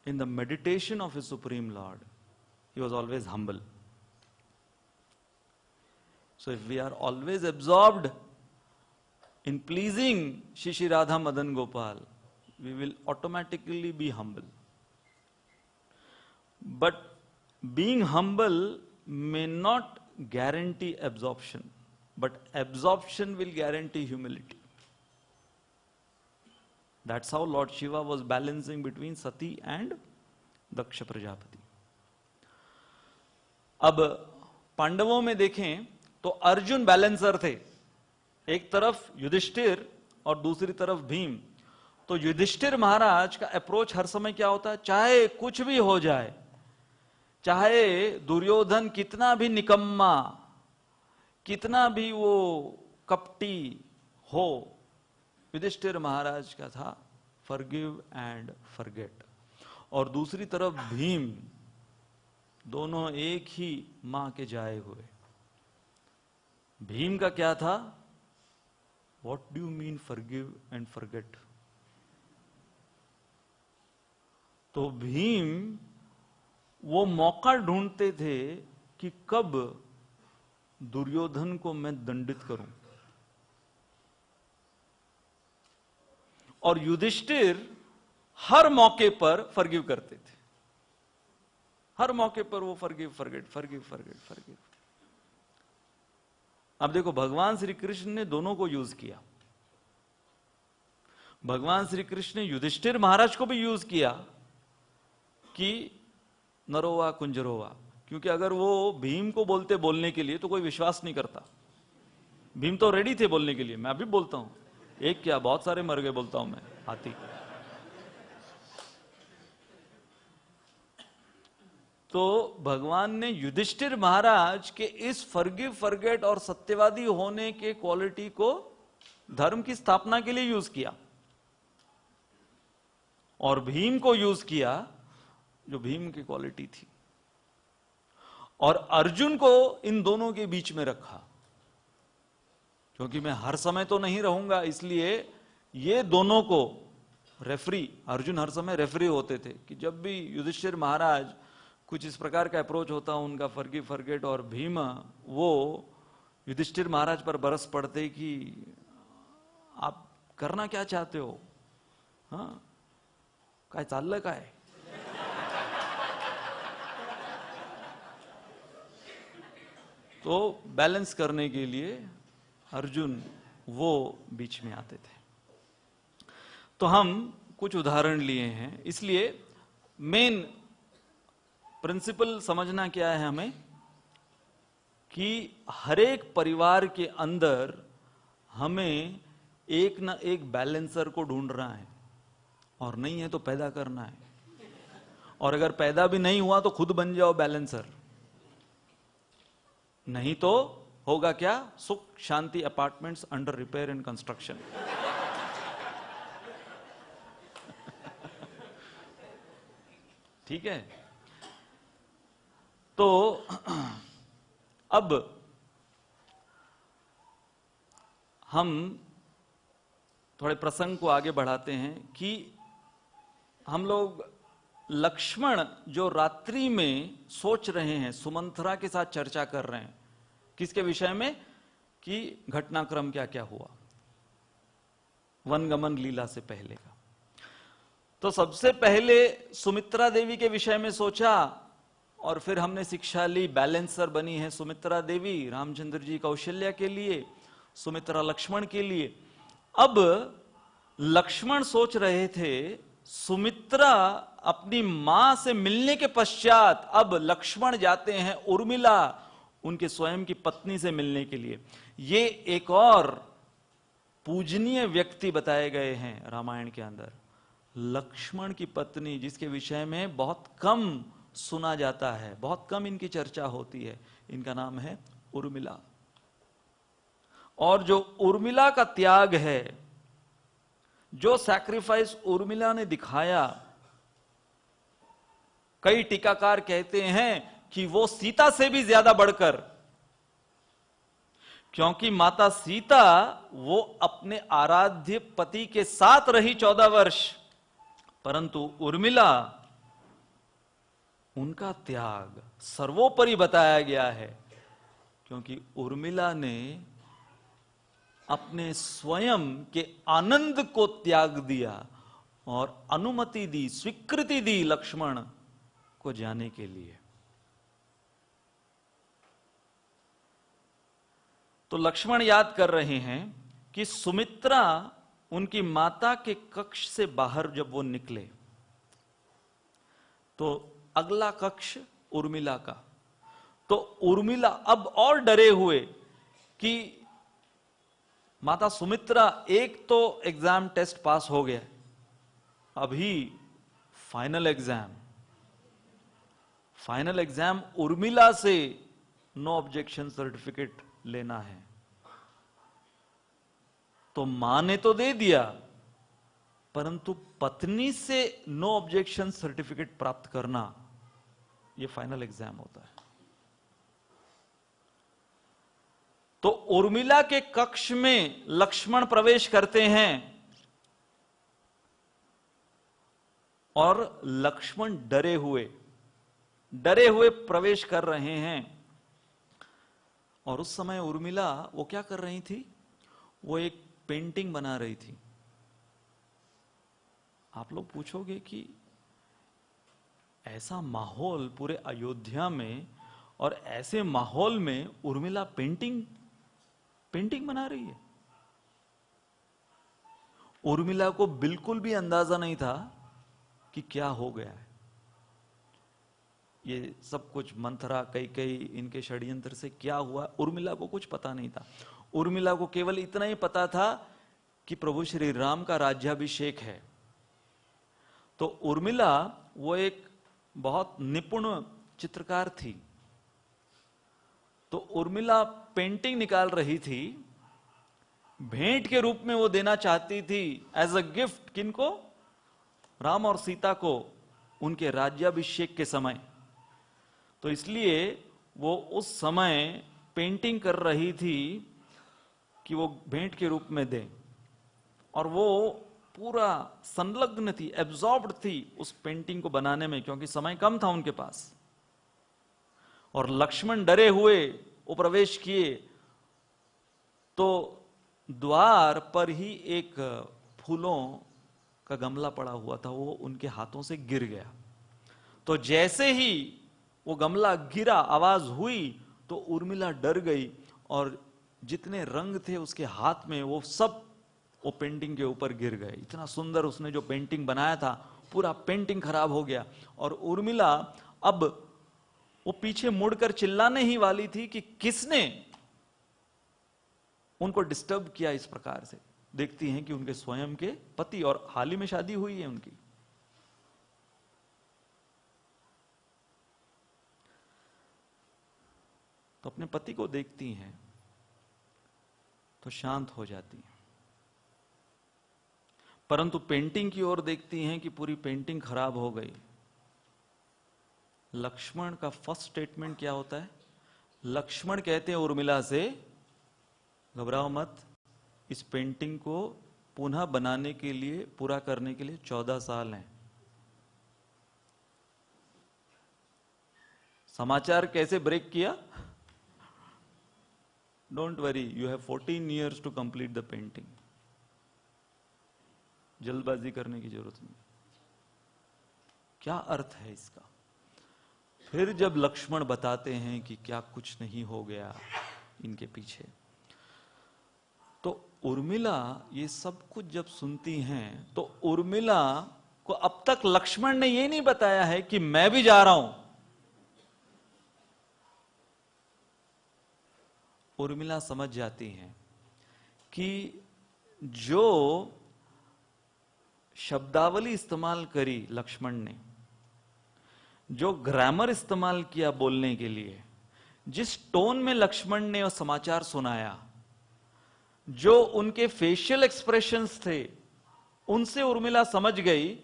in the meditation of his supreme lord, he was always humble. So if we are always absorbed in pleasing Shri Shri Radha Madan Gopal, we will automatically be humble. But being humble may not guarantee absorption, but absorption will guarantee humility. That's how Lord Shiva was balancing between Sati and Daksha Prajapati. अब पांडवों में देखें तो Arjun balancer थे, एक तरफ युधिष्ठिर और दूसरी तरफ भीम। तो युधिष्ठिर महाराज का अप्रोच हर समय क्या होता है, चाहे कुछ भी हो जाए, चाहे दुर्योधन कितना भी निकम्मा, कितना भी वो कपटी हो, युधिष्ठिर महाराज का था फॉरगिव एंड फॉरगेट। और दूसरी तरफ भीम, दोनों एक ही मां के जाए हुए। भीम का क्या था, what do you mean forgive and forget. तो भीम वो मौका ढूंढते थे कि कब दुर्योधन को मैं दंडित करूं, और युधिष्ठिर हर मौके पर फॉरगिव करते थे, हर मौके पर वो forgive forget forgive forget forgive. अब देखो भगवान श्री कृष्ण ने दोनों को यूज किया। भगवान श्री कृष्ण ने युधिष्ठिर महाराज को भी यूज किया कि नरोवा कुंजरोवा, क्योंकि अगर वो भीम को बोलने के लिए तो कोई विश्वास नहीं करता। भीम तो रेडी थे बोलने के लिए, मैं अभी बोलता हूं, एक क्या बहुत सारे मर गए बोलता हूं मैं, हाथी। तो भगवान ने युधिष्ठिर महाराज के इस फॉरगिव फॉरगेट और सत्यवादी होने के क्वालिटी को धर्म की स्थापना के लिए यूज किया, और भीम को यूज किया जो भीम की क्वालिटी थी, और अर्जुन को इन दोनों के बीच में रखा, क्योंकि मैं हर समय तो नहीं रहूंगा, इसलिए ये दोनों को रेफरी, अर्जुन हर समय रेफरी होते थे कि जब भी युधिष्ठिर महाराज कुछ इस प्रकार का अप्रोच होता उनका फॉरगिव फॉरगेट, और भीम वो युधिष्ठिर महाराज पर बरस पड़ते कि आप करना क्या चाहते हो, हाँ काय चाललं काय। तो बैलेंस करने के लिए अर्जुन वो बीच में आते थे। तो हम कुछ उदाहरण लिए हैं, इसलिए मेन प्रिंसिपल समझना क्या है हमें कि हर एक परिवार के अंदर हमें एक ना एक बैलेंसर को ढूंढना है, और नहीं है तो पैदा करना है, और अगर पैदा भी नहीं हुआ तो खुद बन जाओ बैलेंसर, नहीं तो होगा क्या, Sukh Shanti apartments under repair and construction. ठीक है। तो अब हम थोड़े प्रसंग को आगे बढ़ाते हैं कि हम लोग लक्ष्मण जो रात्रि में सोच रहे हैं, सुमंथरा के साथ चर्चा कर रहे हैं, किसके विषय में, कि घटनाक्रम क्या क्या हुआ वनगमन लीला से पहले का। तो सबसे पहले सुमित्रा देवी के विषय में सोचा, और फिर हमने शिक्षा ली, बैलेंसर बनी है सुमित्रा देवी, रामचंद्र जी कौशल्या के लिए, सुमित्रा लक्ष्मण के लिए। अब लक्ष्मण सोच रहे थे, सुमित्रा अपनी मां से मिलने के पश्चात अब लक्ष्मण जाते हैं उर्मिला, उनके स्वयं की पत्नी से मिलने के लिए। ये एक और पूजनीय व्यक्ति बताए गए हैं रामायण के अंदर, लक्ष्मण की पत्नी, जिसके विषय में बहुत कम सुना जाता है, बहुत कम इनकी चर्चा होती है। इनका नाम है उर्मिला। और जो उर्मिला का त्याग है, जो सैक्रिफाइस उर्मिला ने दिखाया, कई टीकाकार कहते हैं कि वो सीता से भी ज्यादा बढ़कर, क्योंकि माता सीता वो अपने आराध्य पति के साथ रही 14 वर्ष, परंतु उर्मिला, उनका त्याग सर्वोपरि बताया गया है, क्योंकि उर्मिला ने अपने स्वयं के आनंद को त्याग दिया और अनुमति दी, स्वीकृति दी लक्ष्मण को जाने के लिए। तो लक्ष्मण याद कर रहे हैं कि सुमित्रा उनकी माता के कक्ष से बाहर जब वो निकले, तो अगला कक्ष उर्मिला का। तो उर्मिला अब और डरे हुए कि माता सुमित्रा, एक तो एग्जाम टेस्ट पास हो गया, अभी फाइनल एग्जाम उर्मिला से नो ऑब्जेक्शन सर्टिफिकेट लेना है। तो मां ने तो दे दिया, परंतु पत्नी से नो ऑब्जेक्शन सर्टिफिकेट प्राप्त करना, यह फाइनल एग्जाम होता है। तो उर्मिला के कक्ष में लक्ष्मण प्रवेश करते हैं और लक्ष्मण डरे हुए प्रवेश कर रहे हैं। और उस समय उर्मिला वो क्या कर रही थी, वो एक पेंटिंग बना रही थी। आप लोग पूछोगे कि ऐसा माहौल पूरे अयोध्या में, और ऐसे माहौल में उर्मिला पेंटिंग बना रही है। उर्मिला को बिल्कुल भी अंदाजा नहीं था कि क्या हो गया है। ये सब कुछ मंथरा, कई इनके षड्यंत्र से क्या हुआ, उर्मिला को कुछ पता नहीं था। उर्मिला को केवल इतना ही पता था कि प्रभु श्री राम का राज्याभिषेक है। तो उर्मिला वो एक बहुत निपुण चित्रकार थी। तो उर्मिला पेंटिंग निकाल रही थी, भेंट के रूप में वो देना चाहती थी एज अ गिफ्ट, किनको, राम और सीता को, उनके राज्याभिषेक के समय। तो इसलिए वो उस समय पेंटिंग कर रही थी कि वो भेंट के रूप में दे, और वो पूरा संलग्न थी, एब्जॉर्ब्ड थी उस पेंटिंग को बनाने में, क्योंकि समय कम था उनके पास। और लक्ष्मण डरे हुए वो प्रवेश किए, तो द्वार पर ही एक फूलों का गमला पड़ा हुआ था, वो उनके हाथों से गिर गया। तो जैसे ही वो गमला गिरा, आवाज हुई, तो उर्मिला डर गई, और जितने रंग थे उसके हाथ में वो सब वो पेंटिंग के ऊपर गिर गए। इतना सुंदर उसने जो पेंटिंग बनाया था, पूरा पेंटिंग खराब हो गया। और उर्मिला अब वो पीछे मुड़कर चिल्लाने ही वाली थी कि किसने उनको डिस्टर्ब किया इस प्रकार से। देखती हैं कि उनके स्वयं के पति, और हाल ही में शादी हुई है उनकी। तो अपने पति को देखती हैं तो शांत हो जाती हैं, परंतु पेंटिंग की ओर देखती हैं कि पूरी पेंटिंग खराब हो गई। लक्ष्मण का फर्स्ट स्टेटमेंट क्या होता है? लक्ष्मण कहते हैं उर्मिला से, घबराओ मत, इस पेंटिंग को पुनः बनाने के लिए, पूरा करने के लिए 14 साल हैं। समाचार कैसे ब्रेक किया? Don't worry, you have 14 years to complete the painting. जल्दबाजी करने की जरूरत नहीं। क्या अर्थ है इसका? फिर जब लक्ष्मण बताते हैं कि क्या कुछ नहीं हो गया इनके पीछे, तो उर्मिला ये सब कुछ जब सुनती हैं, तो उर्मिला को अब तक लक्ष्मण ने ये नहीं बताया है कि मैं भी जा रहा हूं। उर्मिला समझ जाती हैं कि जो शब्दावली इस्तेमाल करी लक्ष्मण ने, जो ग्रामर इस्तेमाल किया बोलने के लिए, जिस टोन में लक्ष्मण ने वो समाचार सुनाया, जो उनके फेशियल एक्सप्रेशंस थे, उनसे उर्मिला समझ गई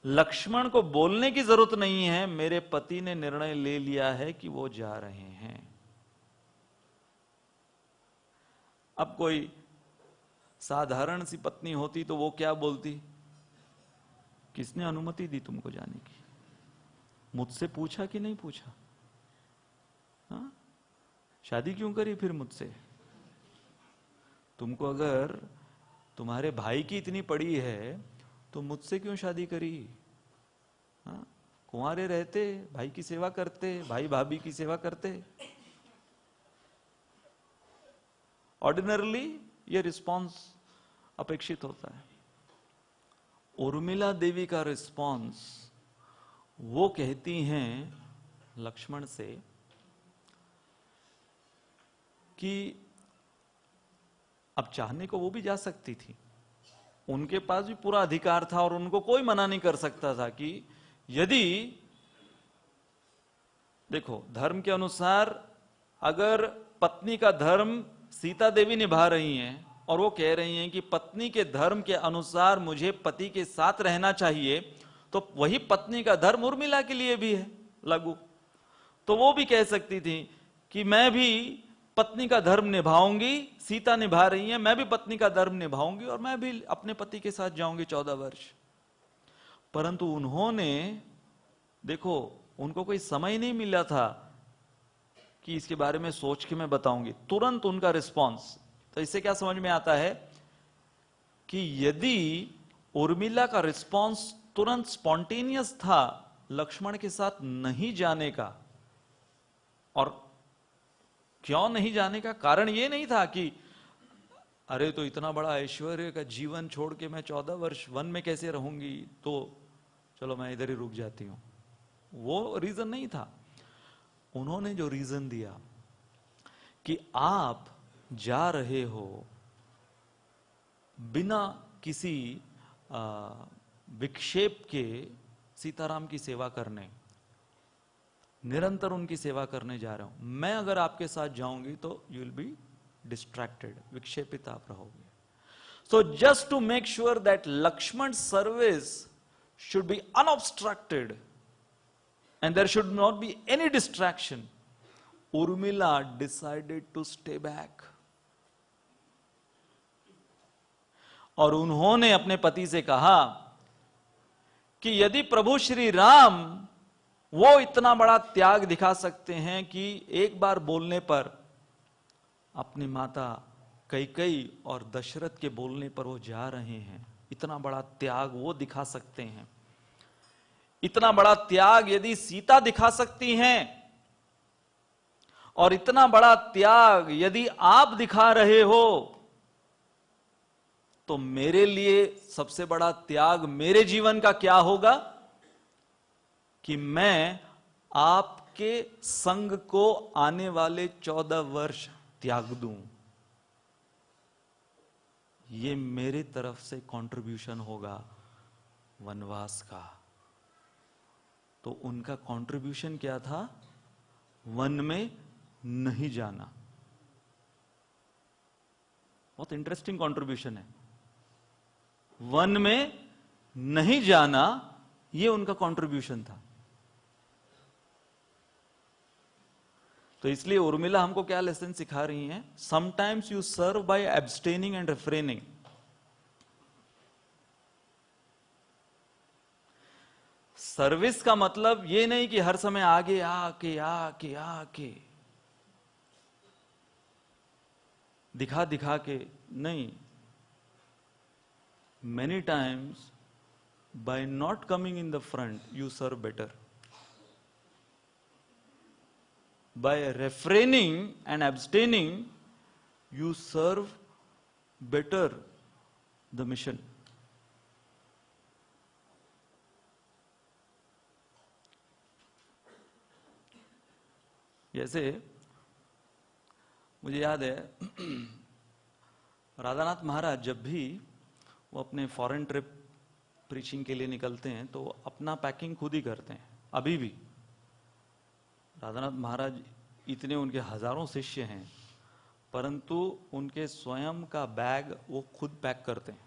लक्ष्मण को बोलने की जरूरत नहीं है, मेरे पति ने निर्णय ले लिया है कि वो जा रहे हैं। अब कोई साधारण सी पत्नी होती तो वो क्या बोलती? किसने अनुमति दी तुमको जाने की? मुझसे पूछा कि नहीं पूछा? हाँ? शादी क्यों करी फिर मुझसे? तुमको अगर तुम्हारे भाई की इतनी पड़ी है तो मुझसे क्यों शादी करी? हाँ? कुंवारे रहते भाई की सेवा करते, भाई भाभी की सेवा करते। ऑर्डिनरली ये रिस्पॉन्स अपेक्षित होता है। उर्मिला देवी का रिस्पॉन्स, वो कहती हैं लक्ष्मण से कि अब चाहने को वो भी जा सकती थी, उनके पास भी पूरा अधिकार था और उनको कोई मना नहीं कर सकता था कि यदि, देखो, धर्म के अनुसार अगर पत्नी का धर्म सीता देवी निभा रही हैं और वो कह रही हैं कि पत्नी के धर्म के अनुसार मुझे पति के साथ रहना चाहिए, तो वही पत्नी का धर्म उर्मिला के लिए भी है लागू। तो वो भी कह सकती थी कि मैं भी पत्नी का धर्म निभाऊंगी, सीता निभा रही हैं, मैं भी पत्नी का धर्म निभाऊंगी और मैं भी अपने पति के साथ जाऊंगी 14 वर्ष। परंतु उन्होंने, देखो, उनको कोई समय नहीं मिला था कि इसके बारे में सोच के मैं बताऊंगी, तुरंत उनका रिस्पॉन्स। तो इससे क्या समझ में आता है कि यदि उर्मिला का रिस्पॉन्स तुरंत स्पॉन्टेनियस था लक्ष्मण के साथ नहीं जाने का, और क्यों नहीं जाने का कारण यह नहीं था कि अरे तो इतना बड़ा ऐश्वर्य का जीवन छोड़ के मैं 14 वर्ष वन में कैसे रहूंगी, तो चलो मैं इधर ही रुक जाती हूं, वो रीजन नहीं था। उन्होंने जो रीजन दिया कि आप जा रहे हो बिना किसी विक्षेप के सीताराम की सेवा करने, निरंतर उनकी सेवा करने जा रहा हूं, मैं अगर आपके साथ जाऊंगी तो यू विल बी डिस्ट्रैक्टेड, विक्षेपित आप रहोगे। So just to make sure that Lakshman service should be unobstructed and there should not be any distraction, Urmila decided to stay back. और उन्होंने अपने पति से कहा कि यदि प्रभु श्री राम वो इतना बड़ा त्याग दिखा सकते हैं कि एक बार बोलने पर अपनी माता कैकेयी और दशरथ के बोलने पर वो जा रहे हैं, इतना बड़ा त्याग वो दिखा सकते हैं, इतना बड़ा त्याग यदि सीता दिखा सकती हैं, और इतना बड़ा त्याग यदि आप दिखा रहे हो, तो मेरे लिए सबसे बड़ा त्याग मेरे जीवन का क्या होगा कि मैं आपके संग को आने वाले 14 वर्ष त्याग दूं। ये मेरे तरफ से कंट्रीब्यूशन होगा वनवास का। तो उनका कंट्रीब्यूशन क्या था? वन में नहीं जाना। बहुत इंटरेस्टिंग कंट्रीब्यूशन है। वन में नहीं जाना, यह उनका कंट्रीब्यूशन था। तो इसलिए उर्मिला हमको क्या लेसन सिखा रही हैं? Sometimes you serve by abstaining and refraining. Service का मतलब ये नहीं कि हर समय आगे आके आके आके दिखा दिखा के, नहीं. Many times by not coming in the front you serve better. By refraining and abstaining you serve better the mission. जैसे मुझे याद है राधानाथ महाराज जब भी वो अपने फॉरेन ट्रिप प्रीचिंग के लिए निकलते हैं तो अपना पैकिंग खुद ही करते हैं. अभी भी राधानाथ महाराज, इतने उनके हजारों शिष्य हैं, परंतु उनके स्वयं का बैग वो खुद पैक करते हैं.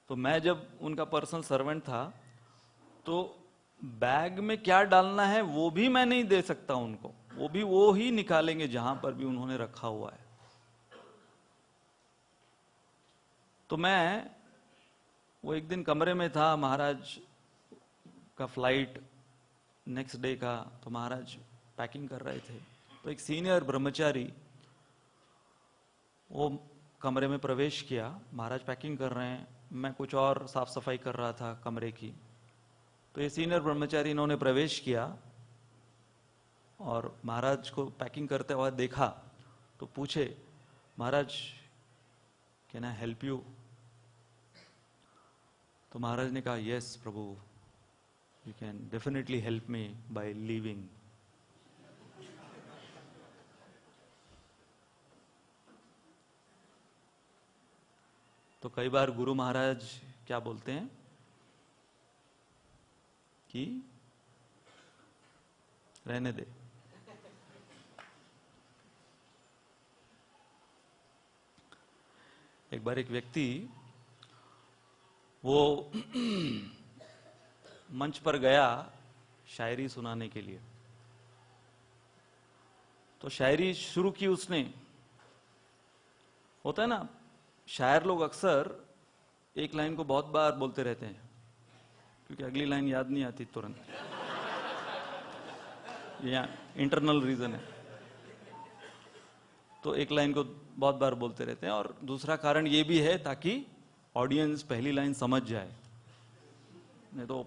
तो मैं जब उनका पर्सनल सर्वेंट था तो बैग में क्या डालना है वो भी मैं नहीं दे सकता उनको, वो भी वो ही निकालेंगे जहां पर भी उन्होंने रखा हुआ है. तो मैं वो एक दिन कमरे में था, महाराज का फ्लाइट नेक्स्ट डे का, तो महाराज पैकिंग कर रहे थे. तो एक सीनियर ब्रह्मचारी वो कमरे में प्रवेश किया. महाराज पैकिंग कर रहे हैं, मैं कुछ और साफ सफाई कर रहा था कमरे की. तो ये सीनियर ब्रह्मचारी इन्होंने प्रवेश किया और महाराज को पैकिंग करते हुए देखा तो पूछे, Maharaj can I help you? तो महाराज ने कहा, yes Prabhu, you can definitely help me by leaving. तो कई बार गुरु महाराज क्या बोलते हैं कि रहने दे. एक बार एक व्यक्ति वो मंच पर गया शायरी सुनाने के लिए. तो शायरी शुरू की उसने. होता है ना, शायर लोग अक्सर एक लाइन को बहुत बार बोलते रहते हैं क्योंकि अगली लाइन याद नहीं आती तुरंत. ये इंटरनल रीजन है. तो एक लाइन को बहुत बार बोलते रहते हैं, और दूसरा कारण ये भी है ताकि ऑडियंस पहली लाइन समझ जाए, नहीं तो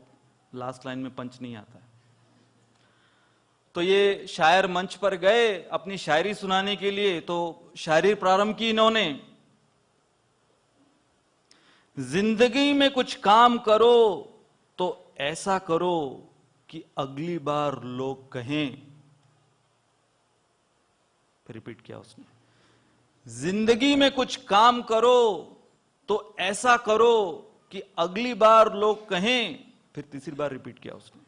लास्ट लाइन में पंच नहीं आता है. तो ये शायर मंच पर गए अपनी शायरी सुनाने के लिए. तो शायरी प्रारंभ की इन्होंने, जिंदगी में कुछ काम करो तो ऐसा करो कि अगली बार लोग कहें. फिर रिपीट किया उसने, जिंदगी में कुछ काम करो तो ऐसा करो कि अगली बार लोग कहें. फिर तीसरी बार रिपीट किया उसने,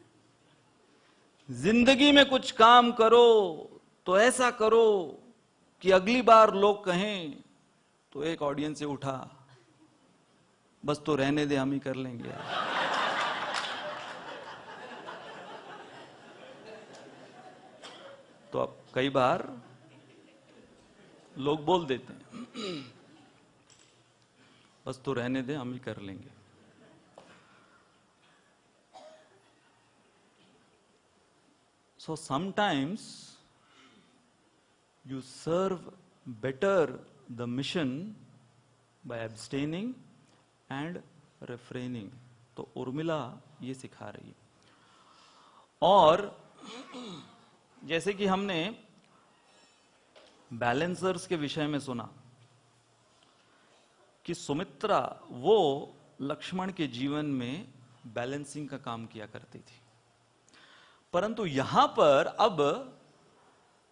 जिंदगी में कुछ काम करो तो ऐसा करो कि अगली बार लोग कहें. तो एक ऑडियंस से उठा, बस तो रहने दे, हम ही कर लेंगे. तो अब कई बार लोग बोल देते हैं, बस तो रहने दे, हम ही कर लेंगे. So sometimes you serve better the mission by abstaining and refraining. तो उर्मिला ये सिखा रही है. और जैसे कि हमने बैलेंसर्स के विषय में सुना कि सुमित्रा वो लक्ष्मण के जीवन में बैलेंसिंग का काम किया करती थी, परंतु यहां पर अब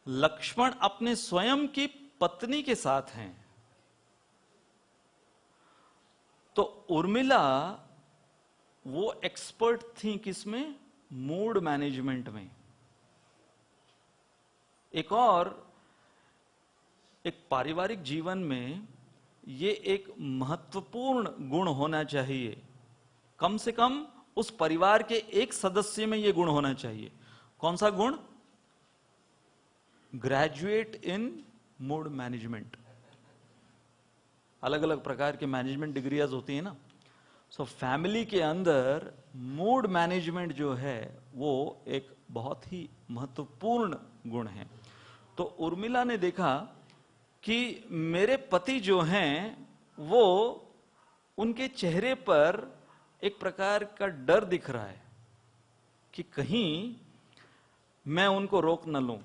लक्ष्मण अपने स्वयं की पत्नी के साथ हैं. तो उर्मिला वो एक्सपर्ट थी किसमें? मूड मैनेजमेंट में. एक पारिवारिक जीवन में ये एक महत्वपूर्ण गुण होना चाहिए. कम से कम उस परिवार के एक सदस्य में ये गुण होना चाहिए. कौन सा गुण? Graduate in mood management. अलग अलग प्रकार के मैनेजमेंट डिग्रीज होती है ना. फैमिली के अंदर मूड मैनेजमेंट जो है वो एक बहुत ही महत्वपूर्ण गुण है। तो उर्मिला ने देखा कि मेरे पति जो हैं वो, उनके चेहरे पर एक प्रकार का डर दिख रहा है कि कहीं मैं उनको रोक न लूं,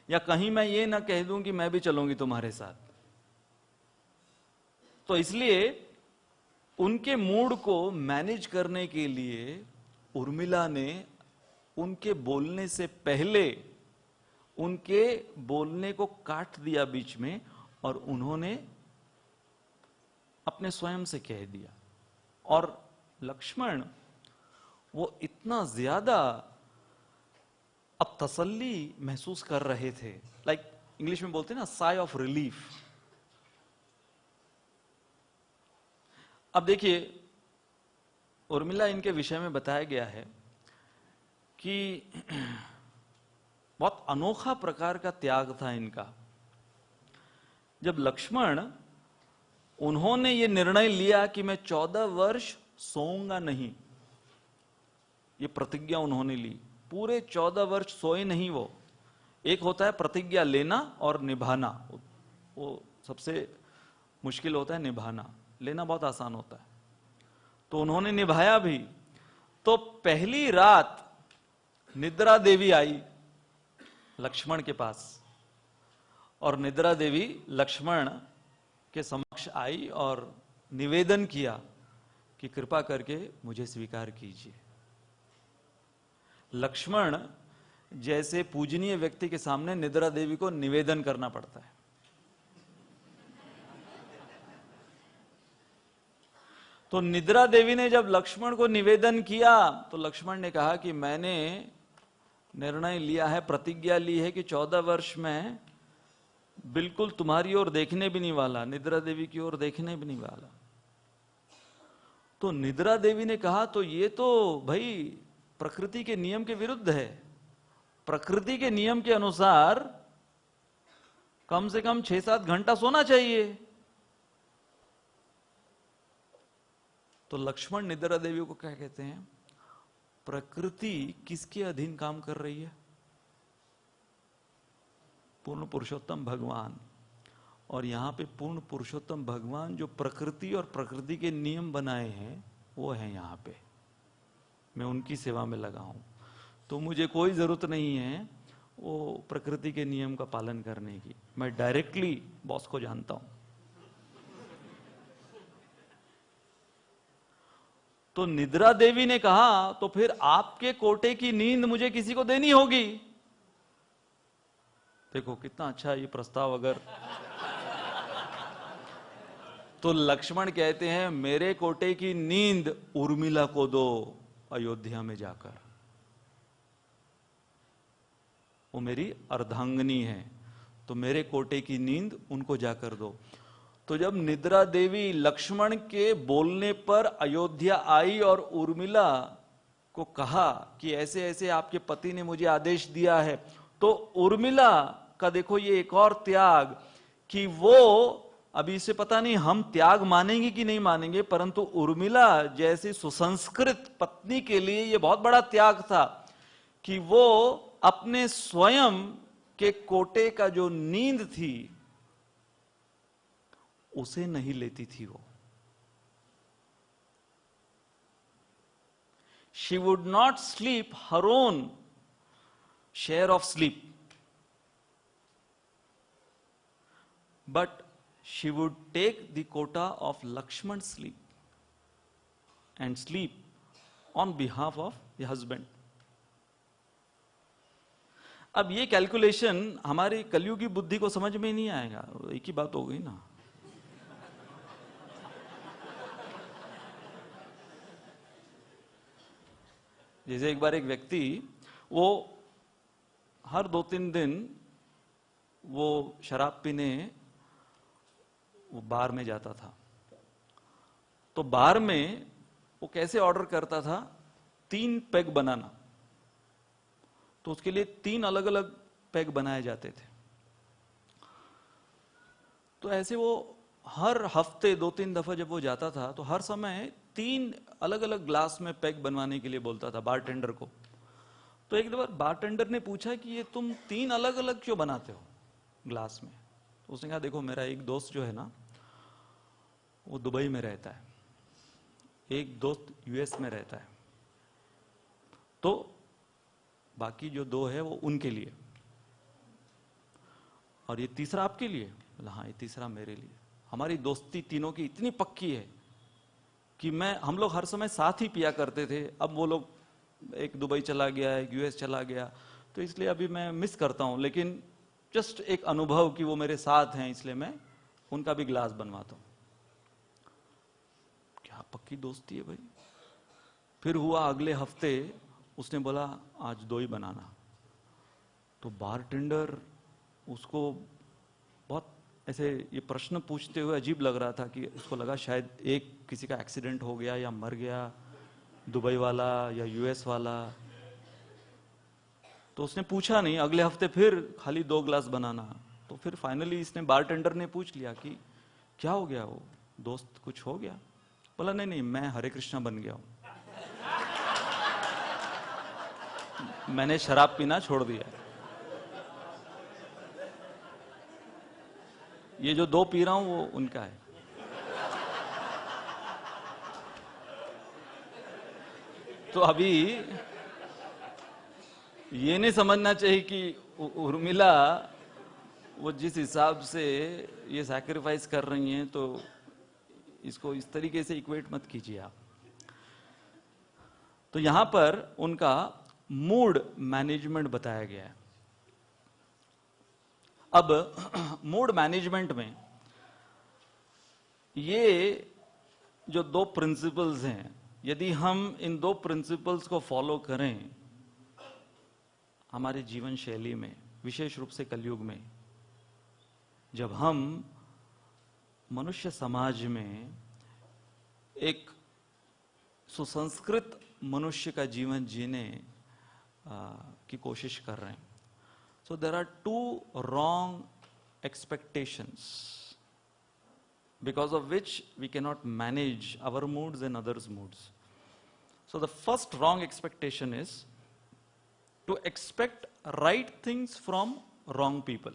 या कहीं मैं ये ना कह दूं कि मैं भी चलूंगी तुम्हारे साथ। तो इसलिए उनके मूड को मैनेज करने के लिए उर्मिला ने उनके बोलने से पहले उनके बोलने को काट दिया बीच में, और उन्होंने अपने स्वयं से कह दिया। और लक्ष्मण वो इतना ज्यादा अब तसल्ली महसूस कर रहे थे, लाइक इंग्लिश में बोलते हैं ना, साई ऑफ रिलीफ। अब देखिए, उर्मिला इनके विषय में बताया गया है कि बहुत अनोखा प्रकार का त्याग था इनका। जब लक्ष्मण, उन्होंने ये निर्णय लिया कि मैं 14 वर्ष सोऊंगा नहीं, ये प्रतिज्ञा उन्होंने ली। पूरे 14 वर्ष सोए नहीं वो। एक होता है प्रतिज्ञा लेना और निभाना, वो सबसे मुश्किल होता है निभाना, लेना बहुत आसान होता है। तो उन्होंने निभाया भी। तो पहली रात निद्रा देवी आई लक्ष्मण के पास, और निद्रा देवी लक्ष्मण के समक्ष आई और निवेदन किया कि कृपा करके मुझे स्वीकार कीजिए। लक्ष्मण जैसे पूजनीय व्यक्ति के सामने निद्रा देवी को निवेदन करना पड़ता है। तो निद्रा देवी ने जब लक्ष्मण को निवेदन किया तो लक्ष्मण ने कहा कि मैंने निर्णय लिया है, प्रतिज्ञा ली है कि 14 वर्ष में बिल्कुल तुम्हारी ओर देखने भी नहीं वाला, निद्रा देवी की ओर देखने भी नहीं वाला। तो निद्रा देवी ने कहा तो ये तो भाई प्रकृति के नियम के विरुद्ध है। प्रकृति के नियम के अनुसार कम से कम 6-7 घंटा सोना चाहिए। तो लक्ष्मण निद्रा देवी को क्या कहते हैं, प्रकृति किसके अधीन काम कर रही है? पूर्ण पुरुषोत्तम भगवान। और यहां पे पूर्ण पुरुषोत्तम भगवान जो प्रकृति और प्रकृति के नियम बनाए हैं वो है यहां पे। मैं उनकी सेवा में लगा हूं, तो मुझे कोई जरूरत नहीं है वो प्रकृति के नियम का पालन करने की। मैं डायरेक्टली बॉस को जानता हूं। तो निद्रा देवी ने कहा तो फिर आपके कोटे की नींद मुझे किसी को देनी होगी। देखो कितना अच्छा ये प्रस्ताव। अगर तो लक्ष्मण कहते हैं मेरे कोटे की नींद उर्मिला को दो अयोध्या में जाकर, वो मेरी अर्धांगिनी है, तो मेरे कोटे की नींद उनको जाकर दो। तो जब निद्रा देवी लक्ष्मण के बोलने पर अयोध्या आई और उर्मिला को कहा कि ऐसे ऐसे आपके पति ने मुझे आदेश दिया है, तो उर्मिला का देखो ये एक और त्याग कि वो, अभी इसे पता नहीं हम त्याग मानेंगे कि नहीं मानेंगे, परंतु उर्मिला जैसी सुसंस्कृत पत्नी के लिए ये बहुत बड़ा त्याग था कि वो अपने स्वयं के कोटे का जो नींद थी उसे नहीं लेती थी। वो she would not sleep her own share of sleep, but she would take the quota of Lakshman sleep and sleep on behalf of the husband. अब ये कैलकुलेशन हमारी कलयुगी बुद्धि को समझ में नहीं आएगा। एक ही बात हो गई ना। जैसे एक बार एक व्यक्ति वो हर 2-3 दिन वो शराब पीने वो बार में जाता था। तो बार में वो कैसे ऑर्डर करता था, 3 पैग बनाना। तो उसके लिए 3 अलग अलग पैग बनाए जाते थे। तो ऐसे वो हर हफ्ते 2-3 दफा जब वो जाता था तो हर समय 3 अलग अलग ग्लास में पैक बनवाने के लिए बोलता था बारटेंडर को। तो एक बार बारटेंडर ने पूछा कि ये तुम 3 अलग अलग क्यों बनाते हो ग्लास में? तो उसने कहा देखो मेरा एक दोस्त जो है ना वो दुबई में रहता है, एक दोस्त यूएस में रहता है, तो बाकी जो 2 है वो उनके लिए, और ये तीसरा आपके लिए? बोला हाँ ये तीसरा मेरे लिए। हमारी दोस्ती तीनों की इतनी पक्की है कि हम लोग हर समय साथ ही पिया करते थे। अब वो लोग एक दुबई चला गया, एक यूएस चला गया, तो इसलिए अभी मैं मिस करता हूं, लेकिन जस्ट एक अनुभव कि वो मेरे साथ हैं इसलिए मैं उनका भी ग्लास बनवाता हूं। क्या पक्की दोस्ती है भाई। फिर हुआ अगले हफ्ते, उसने बोला आज 2 ही बनाना। तो बारटेंडर उसको बहुत ऐसे ये प्रश्न पूछते हुए अजीब लग रहा था कि उसको लगा शायद एक किसी का एक्सीडेंट हो गया या मर गया, दुबई वाला या यूएस वाला। तो उसने पूछा नहीं, अगले हफ्ते फिर खाली 2 ग्लास बनाना। तो फिर फाइनली इसने बारटेंडर ने पूछ लिया कि क्या हो गया, वो दोस्त कुछ हो गया? बोला नहीं नहीं मैं हरे कृष्णा बन गया हूं, मैंने शराब पीना छोड़ दिया, ये जो 2 पी रहा हूं वो उनका है। तो अभी ये नहीं समझना चाहिए कि उर्मिला वो जिस हिसाब से ये सैक्रिफाइस कर रही हैं तो इसको इस तरीके से इक्वेट मत कीजिए आप। तो यहां पर उनका मूड मैनेजमेंट बताया गया है। अब मूड मैनेजमेंट में ये जो 2 प्रिंसिपल्स हैं, यदि हम इन 2 प्रिंसिपल्स को फॉलो करें हमारे जीवन शैली में, विशेष रूप से कलयुग में, जब हम मनुष्य समाज में एक सुसंस्कृत मनुष्य का जीवन जीने की कोशिश कर रहे हैं, so there are 2 wrong expectations because of which we cannot manage our moods and others' moods. So the first wrong expectation is to expect right things from wrong people.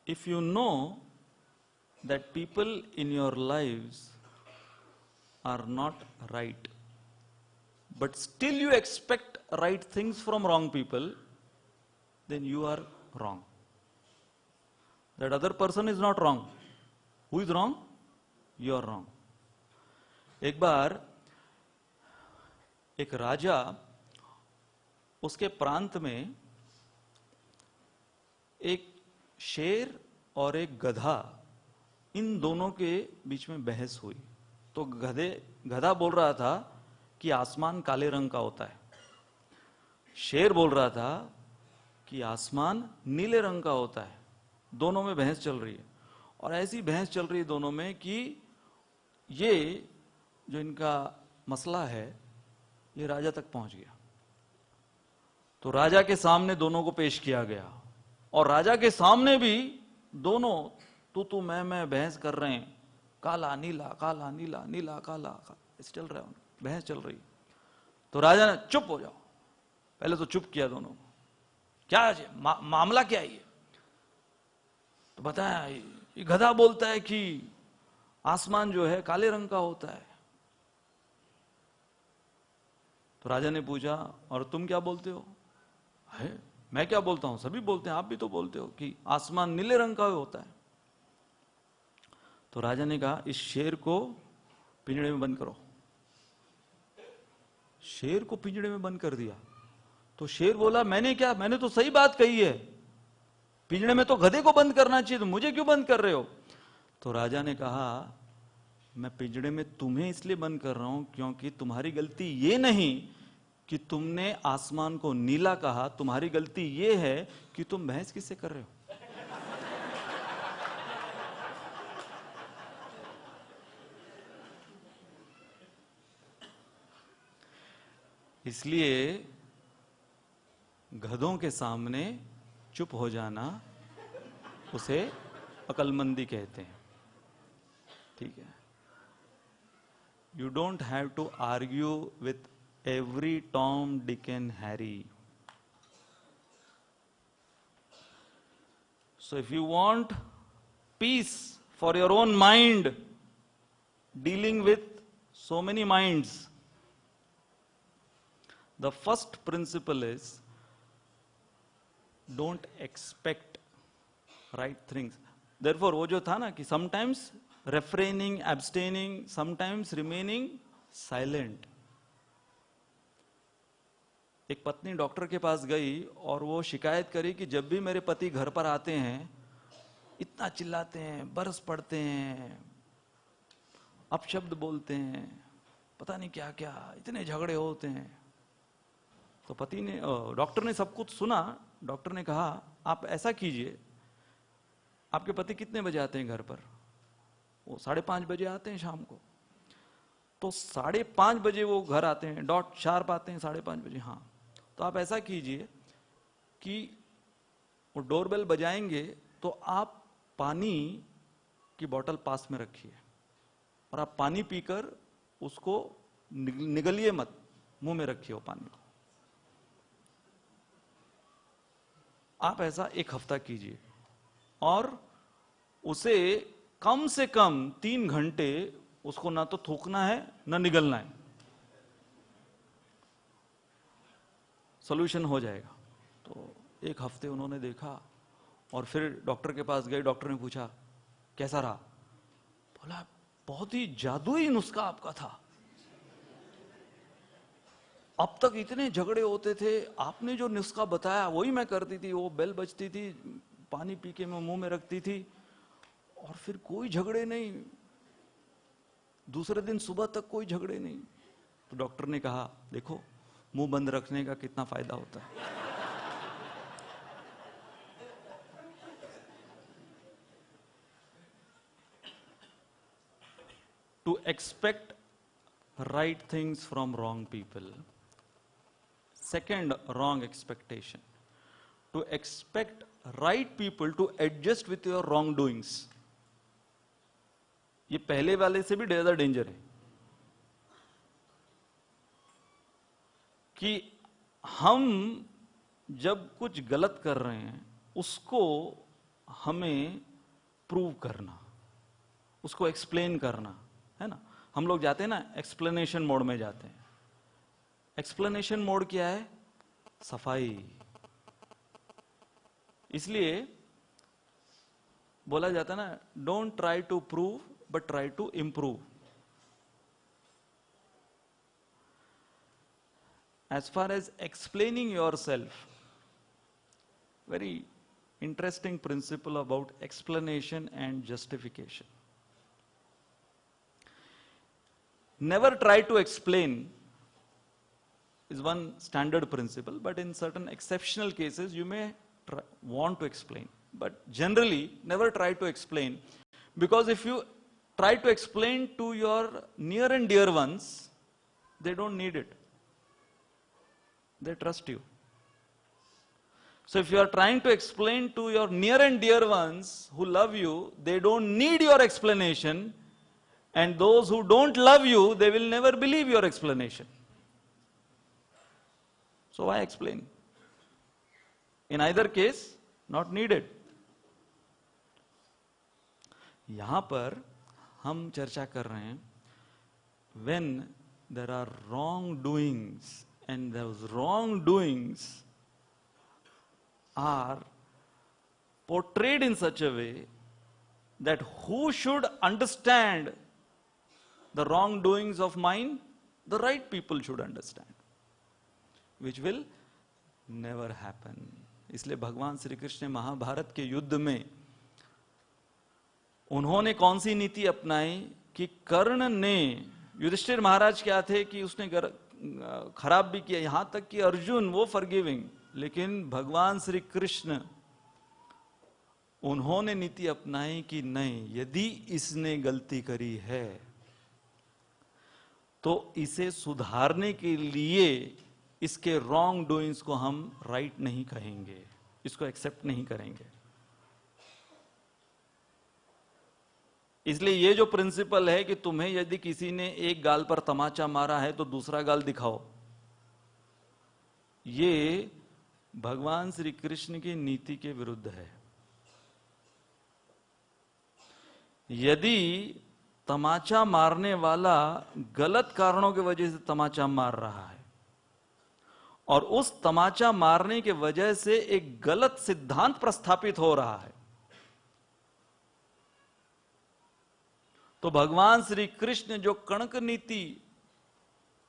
If you know that people in your lives are not right, but still you expect right things from wrong people, then you are wrong. That other person is not wrong. Who is wrong? You are wrong. एक बार एक राजा, उसके प्रांत में एक शेर और एक गधा, इन दोनों के बीच में बहस हुई। तो गधा बोल रहा था कि आसमान काले रंग का होता है, शेर बोल रहा था कि आसमान नीले रंग का होता है। दोनों में बहस चल रही है, और ऐसी बहस चल रही है दोनों में कि ये जो इनका मसला है ये राजा तक पहुंच गया। तो राजा के सामने दोनों को पेश किया गया, और राजा के सामने भी दोनों तू मैं बहस कर रहे हैं, काला नीला काला नीला नीला काला, चल रहा है, बहस चल रही। तो राजा ने चुप हो जाओ, पहले तो चुप किया दोनों को, क्या है मामला क्या है ये? तो बताया ये गधा बोलता है कि आसमान जो है काले रंग का होता है। तो राजा ने पूछा और तुम क्या बोलते हो? है मैं क्या बोलता हूं, सभी बोलते हैं, आप भी तो बोलते हो कि आसमान नीले रंग का होता है। तो राजा ने कहा इस शेर को पिंजड़े में बंद करो। शेर को पिंजड़े में बंद कर दिया। तो शेर बोला मैंने क्या, मैंने तो सही बात कही है, पिंजड़े में तो गधे को बंद करना चाहिए, तो मुझे क्यों बंद कर रहे हो? तो राजा ने कहा मैं पिंजड़े में तुम्हें इसलिए बंद कर रहा हूं क्योंकि तुम्हारी गलती ये नहीं कि तुमने आसमान को नीला कहा, तुम्हारी गलती ये है कि तुम बहस किससे कर रहे हो। इसलिए गधों के सामने चुप हो जाना उसे अक्लमंदी कहते हैं। ठीक है, you don't have to argue with every Tom, Dick and Harry. So if you want peace for your own mind, dealing with so many minds, the first principle is don't expect right things. Therefore वो जो था ना कि sometimes refraining, abstaining, sometimes remaining silent. एक पत्नी doctor के पास गई और वो शिकायत करी कि जब भी मेरे पति घर पर आते हैं इतना चिल्लाते हैं, बरस पड़ते हैं, अपशब्द बोलते हैं, पता नहीं क्या क्या, इतने झगड़े होते हैं. तो पति ने, डॉक्टर ने सब कुछ सुना. डॉक्टर ने कहा आप ऐसा कीजिए, आपके पति कितने बजे आते हैं घर पर? वो 5:30 बजे आते हैं शाम को. तो 5:30 बजे वो घर आते हैं, डॉट शार्प आते हैं 5:30 बजे. हाँ, तो आप ऐसा कीजिए कि वो डोरबेल बजाएंगे तो आप पानी की बोतल पास में रखिए और आप पानी पीकर उसको निगलिए मत, मुंह में रखिए वो पानी को. आप ऐसा 1 हफ्ता कीजिए और उसे कम से कम 3 घंटे उसको ना तो थूकना है ना निगलना है. सॉल्यूशन हो जाएगा. तो 1 हफ्ते उन्होंने देखा और फिर डॉक्टर के पास गए. डॉक्टर ने पूछा कैसा रहा? बोला बहुत ही जादुई नुस्खा आपका था, अब तक इतने झगड़े होते थे, आपने जो नुस्खा बताया वही मैं करती थी. वो बेल बजती थी, पानी पी के मैं मुंह में रखती थी और फिर कोई झगड़े नहीं. दूसरे दिन सुबह तक कोई झगड़े नहीं. तो डॉक्टर ने कहा देखो मुंह बंद रखने का कितना फायदा होता है. To expect right things from wrong people. Second wrong expectation, to expect right people to adjust with your wrongdoings. ये पहले वाले से भी ज्यादा डेंजर है कि हम जब कुछ गलत कर रहे हैं उसको हमें प्रूव करना, उसको एक्सप्लेन करना है ना. हम लोग जाते हैं ना एक्सप्लेनेशन मोड में जाते हैं. एक्सप्लेनेशन मोड क्या है? सफाई. इसलिए बोला जाता है ना don't try to prove but try to improve. As far as explaining yourself, very interesting principle about explanation and justification. Never try to explain is one standard principle, but in certain exceptional cases you may want to explain. But generally, never try to explain, because if you try to explain to your near and dear ones, they don't need it. They trust you. So if you are trying to explain to your near and dear ones who love you, they don't need your explanation, and those who don't love you, they will never believe your explanation. So why explain? In either case, not needed. यहां पर हम चर्चा कर रहे हैं when there are wrongdoings, and those wrongdoings are portrayed in such a way that who should understand the wrongdoings of mine? The right people should understand, which will never happen. इसलिए भगवान श्री कृष्ण ने महाभारत के युद्ध में उन्होंने कौन सी नीति अपनाई कि कर्ण ने, युधिष्ठिर महाराज क्या थे कि उसने खराब भी किया, यहां तक कि अर्जुन वो फॉरगिविंग, लेकिन भगवान श्री कृष्ण उन्होंने नीति अपनाई कि नहीं, यदि इसने गलती करी है तो इसे सुधारने के लिए इसके रॉन्ग डूइंग्स को हम राइट नहीं कहेंगे, इसको एक्सेप्ट नहीं करेंगे. इसलिए ये जो प्रिंसिपल है कि तुम्हें यदि किसी ने एक गाल पर तमाचा मारा है तो दूसरा गाल दिखाओ, ये भगवान श्री कृष्ण की नीति के विरुद्ध है। यदि तमाचा मारने वाला गलत कारणों की वजह से तमाचा मार रहा है और उस तमाचा मारने के वजह से एक गलत सिद्धांत प्रस्थापित हो रहा है, तो भगवान श्री कृष्ण जो कणक नीति,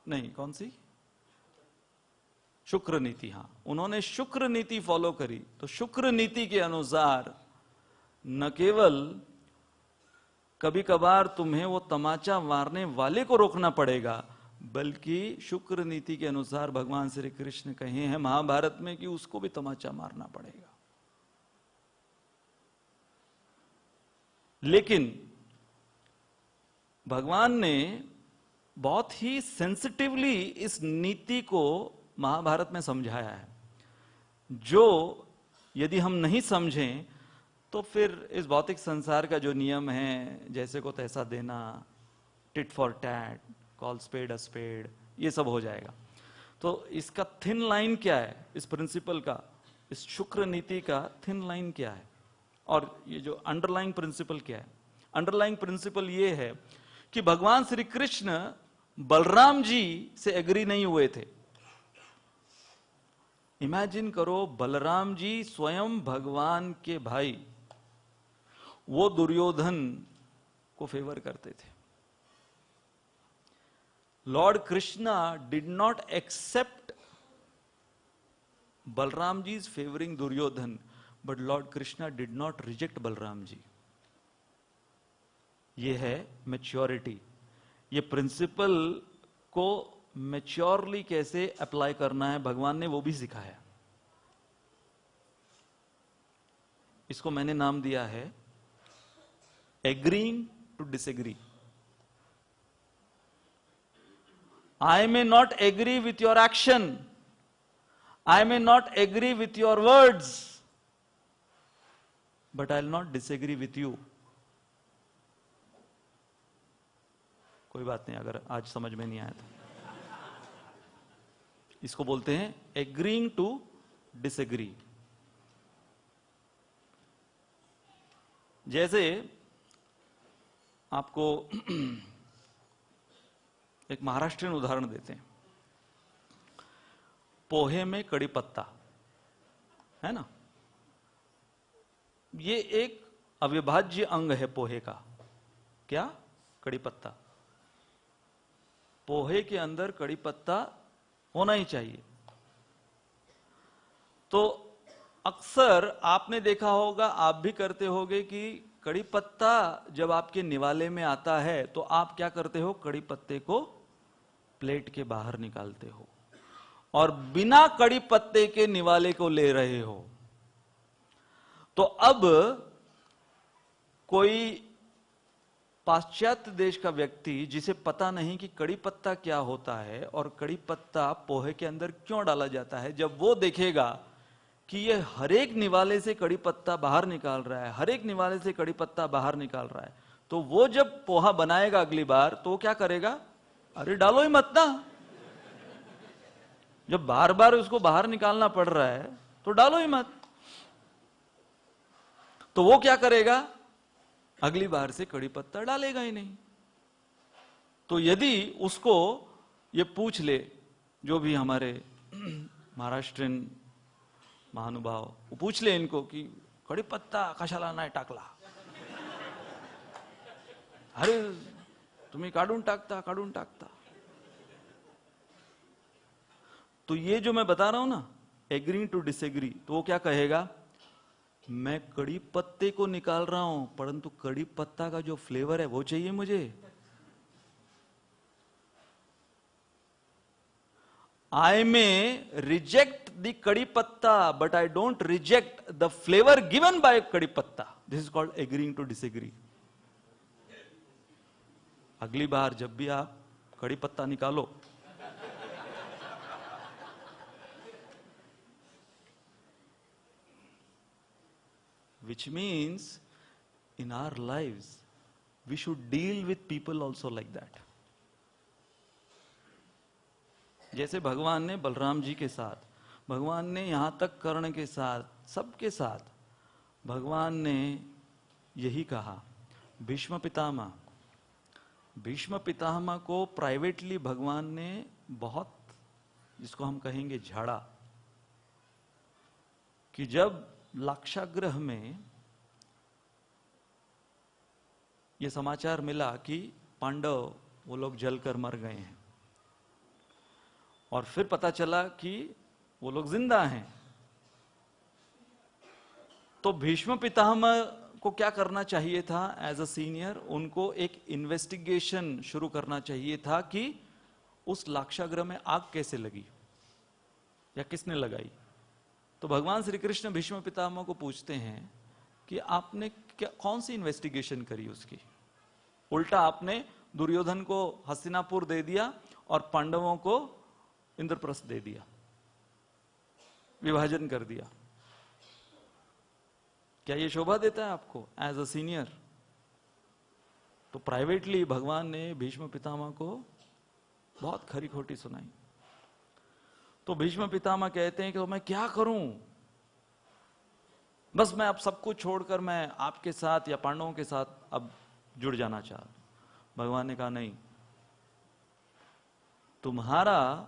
नहीं कौन सी, शुक्र नीति, हां, उन्होंने शुक्र नीति फॉलो करी। तो शुक्र नीति के अनुसार न केवल कभी कभार तुम्हें वो तमाचा मारने वाले को रोकना पड़ेगा, बल्कि शुक्र नीति के अनुसार भगवान श्री कृष्ण कहे हैं महाभारत में कि उसको भी तमाचा मारना पड़ेगा। लेकिन भगवान ने बहुत ही सेंसिटिवली इस नीति को महाभारत में समझाया है, जो यदि हम नहीं समझें तो फिर इस भौतिक संसार का जो नियम है, जैसे को तैसा देना, tit for tat, call spade a spade, ये सब हो जाएगा। तो इसका थिन लाइन क्या है, इस प्रिंसिपल का, इस शुक्र नीति का थिन लाइन क्या है, और ये जो अंडरलाइंग प्रिंसिपल क्या है? अंडरलाइंग प्रिंसिपल ये है कि भगवान श्री कृष्ण बलराम जी से एग्री नहीं हुए थे। इमेजिन करो, बलराम जी स्वयं भगवान के भाई, वो दुर्योधन को फेवर करते थे। Lord Krishna did not accept Balram ji is favouring Duryodhan, but Lord Krishna did not reject Balram ji. ये है मैच्योरिटी। ये प्रिंसिपल को मैच्योरली कैसे अप्लाई करना है, भगवान ने वो भी सिखाया। इसको मैंने नाम दिया है agreeing to disagree. I may not agree with your action, I may not agree with your words, but I'll not disagree with you. कोई बात नहीं अगर आज समझ में नहीं आया तो। इसको बोलते हैं agreeing to disagree। जैसे आपको एक महाराष्ट्रीयन उदाहरण देते हैं। पोहे में कड़ी पत्ता है ना, ये एक अविभाज्य अंग है पोहे का। क्या? कड़ी पत्ता। पोहे के अंदर कड़ी पत्ता होना ही चाहिए। तो अक्सर आपने देखा होगा, आप भी करते होगे कि कड़ी पत्ता जब आपके निवाले में आता है तो आप क्या करते हो, कड़ी पत्ते को प्लेट के बाहर निकालते हो और बिना कड़ी पत्ते के निवाले को ले रहे हो। तो अब कोई पाश्चात्य देश का व्यक्ति जिसे पता नहीं कि कड़ी पत्ता क्या होता है और कड़ी पत्ता पोहे के अंदर क्यों डाला जाता है, जब वो देखेगा कि ये हर एक निवाले से कड़ी पत्ता बाहर निकाल रहा है, हर एक निवाले से कड़ी पत्ता बाहर निकाल रहा है, तो वो जब पोहा बनाएगा अगली बार तो वो क्या करेगा, अरे डालो ही मत ना। जब बार बार उसको बाहर निकालना पड़ रहा है तो डालो ही मत। तो वो क्या करेगा, अगली बार से कड़ी पत्ता डालेगा ही नहीं। तो यदि उसको ये पूछ ले, जो भी हमारे महाराष्ट्रीयन महानुभाव, वो पूछ ले इनको कि कड़ी पत्ता कशाला नाही टाकला, अरे तुम्ही काढून टाकता। तो ये जो मैं बता रहा हूं ना, एग्रीइंग टू डिसएग्री, तो वो क्या कहेगा, मैं कड़ी पत्ते को निकाल रहा हूं परंतु कड़ी पत्ता का जो फ्लेवर है वो चाहिए मुझे। I may reject the kadi patta, but I don't reject the flavor given by kadi patta. This is called agreeing to disagree. अगली बार जब भी आप कड़ी पत्ता निकालो, which means in our lives we should deal with people also like that. जैसे भगवान ने बलराम जी के साथ, भगवान ने यहां तक कर्ण के साथ, सबके साथ भगवान ने यही कहा। भीष्म पितामह, भीष्म पितामह को प्राइवेटली भगवान ने बहुत, जिसको हम कहेंगे झाड़ा, कि जब लाक्षागृह में यह समाचार मिला कि पांडव वो लोग जलकर मर गए हैं, और फिर पता चला कि वो लोग जिंदा हैं, तो भीष्म पितामह को क्या करना चाहिए था? एज अ सीनियर उनको एक इन्वेस्टिगेशन शुरू करना चाहिए था कि उस लाक्षागृह में आग कैसे लगी या किसने लगाई। तो भगवान श्री कृष्ण भीष्म पितामह को पूछते हैं कि आपने क्या, कौन सी इन्वेस्टिगेशन करी उसकी? उल्टा आपने दुर्योधन को हस्तिनापुर दे दिया और पांडवों को इंद्रप्रस्थ दे दिया, विभाजन कर दिया। क्या ये शोभा देता है आपको एज अ सीनियर? तो प्राइवेटली भगवान ने भीष्म पितामह को बहुत खरी खोटी सुनाई। तो भीष्म पितामह कहते हैं कि तो मैं क्या करूं, बस मैं अब सब कुछ छोड़कर मैं आपके साथ या पांडवों के साथ अब जुड़ जाना चाहता हूं। भगवान ने कहा नहीं, तुम्हारा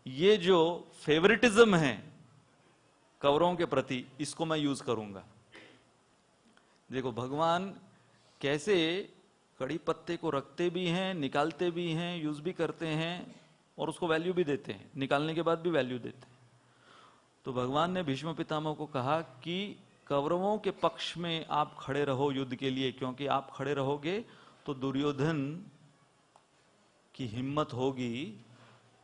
ये जो फेवरेटिज्म है कौरवों के प्रति, इसको मैं यूज करूंगा। देखो भगवान कैसे कड़ी पत्ते को रखते भी हैं, निकालते भी हैं, यूज भी करते हैं और उसको वैल्यू भी देते हैं, निकालने के बाद भी वैल्यू देते हैं। तो भगवान ने भीष्म पितामह को कहा कि कौरवों के पक्ष में आप खड़े रहो युद्ध के लिए, क्योंकि आप खड़े रहोगे तो दुर्योधन की हिम्मत होगी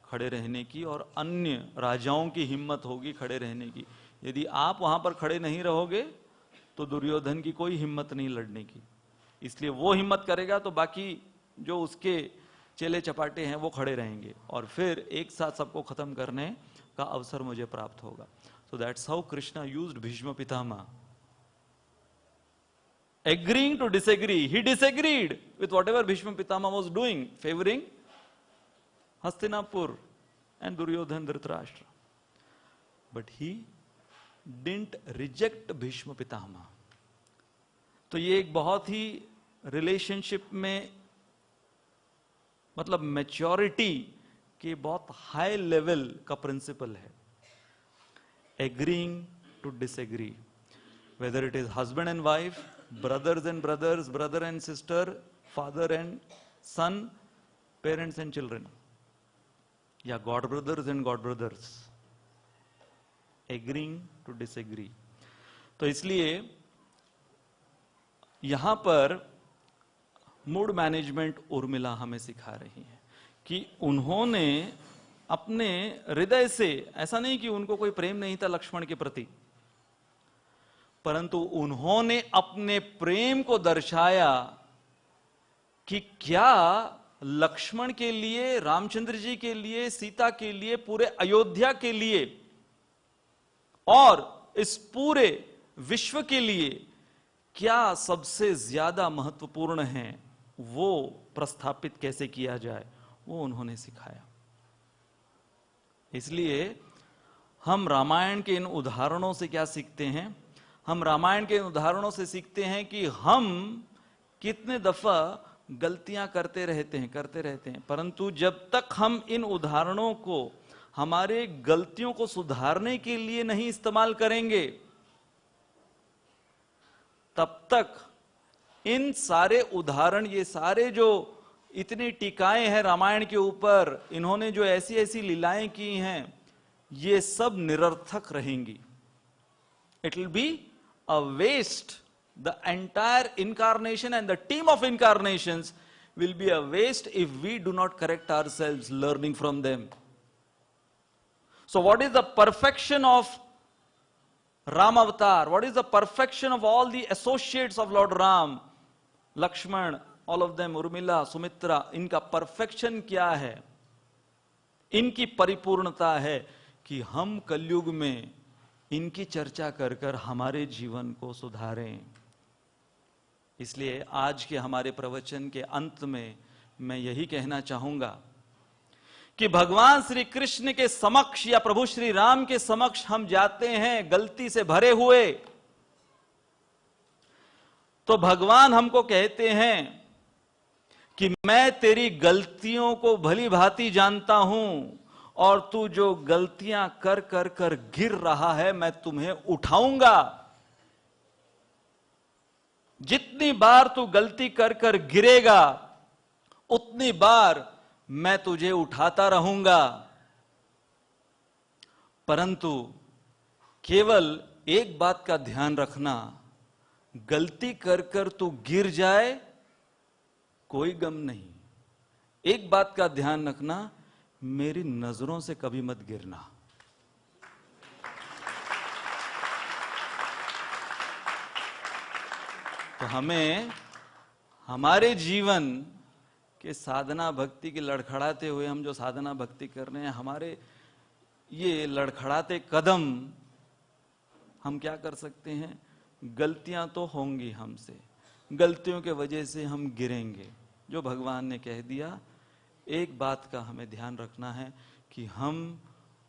खड़े रहने की और अन्य राजाओं की हिम्मत होगी खड़े रहने की। यदि आप वहां पर खड़े नहीं रहोगे तो दुर्योधन की कोई हिम्मत नहीं लड़ने की, इसलिए वो हिम्मत करेगा तो बाकी जो उसके चेले चपाटे हैं वो खड़े रहेंगे और फिर एक साथ सबको खत्म करने का अवसर मुझे प्राप्त होगा। So that's how Krishna used Bhishma Pitamah. Agreeing to disagree, he disagreed with whatever Bhishma Pitama was doing, favoring Hastinapur and Duryodhan Dhritarashtra. But he didn't reject Bhishma Pitama. तो ये एक बहुत ही रिलेशनशिप में मतलब मैच्योरिटी के बहुत हाई लेवल का प्रिंसिपल है। Agreeing to disagree, whether it is husband and wife, brothers and brothers, brother and sister, father and son, parents and children, या god brothers and god brothers, agreeing to disagree। तो इसलिए यहां पर mood management Urmila हमें सिखा रही है कि उन्होंने अपने हृदय से, ऐसा नहीं कि उनको कोई प्रेम नहीं था लक्ष्मण के प्रति, परंतु उन्होंने अपने प्रेम को दर्शाया कि क्या लक्ष्मण के लिए, रामचंद्र जी के लिए, सीता के लिए, पूरे अयोध्या के लिए और इस पूरे विश्व के लिए क्या सबसे ज्यादा महत्वपूर्ण है, वो प्रस्थापित कैसे किया जाए, वो उन्होंने सिखाया। इसलिए हम रामायण के इन उदाहरणों से क्या सीखते हैं? हम रामायण के उदाहरणों से सीखते हैं कि हम कितने दफा गलतियां करते रहते हैं, परंतु जब तक हम इन उदाहरणों को हमारे गलतियों को सुधारने के लिए नहीं इस्तेमाल करेंगे, तब तक इन सारे उदाहरण, ये सारे जो इतनी टीकाएं हैं रामायण के ऊपर, इन्होंने जो ऐसी ऐसी लीलाएं की हैं, ये सब निरर्थक रहेंगी। It will be a waste. The entire incarnation and the team of incarnations will be a waste if we do not correct ourselves learning from them. So what is the perfection of Ram Avatar? What is the perfection of all the associates of Lord Ram? Lakshman, all of them, Urmila, Sumitra, इनका perfection क्या है? इनकी परिपूर्णता है कि हम कलयुग में इनकी चर्चा कर कर हमारे जीवन को सुधारें। इसलिए आज के हमारे प्रवचन के अंत में मैं यही कहना चाहूंगा कि भगवान श्री कृष्ण के समक्ष या प्रभु श्री राम के समक्ष हम जाते हैं गलती से भरे हुए, तो भगवान हमको कहते हैं कि मैं तेरी गलतियों को भली भांति जानता हूं और तू जो गलतियां कर कर कर गिर रहा है मैं तुम्हें उठाऊंगा। जितनी बार तू गलती कर कर गिरेगा उतनी बार मैं तुझे उठाता रहूंगा। परंतु केवल एक बात का ध्यान रखना, गलती कर कर तू गिर जाए कोई गम नहीं, एक बात का ध्यान रखना, मेरी नजरों से कभी मत गिरना। तो हमें हमारे जीवन के साधना भक्ति के लड़खड़ाते हुए, हम जो साधना भक्ति कर रहे हैं, हमारे ये लड़खड़ाते कदम, हम क्या कर सकते हैं? गलतियां तो होंगी हमसे, गलतियों के वजह से हम गिरेंगे। जो भगवान ने कह दिया, एक बात का हमें ध्यान रखना है कि हम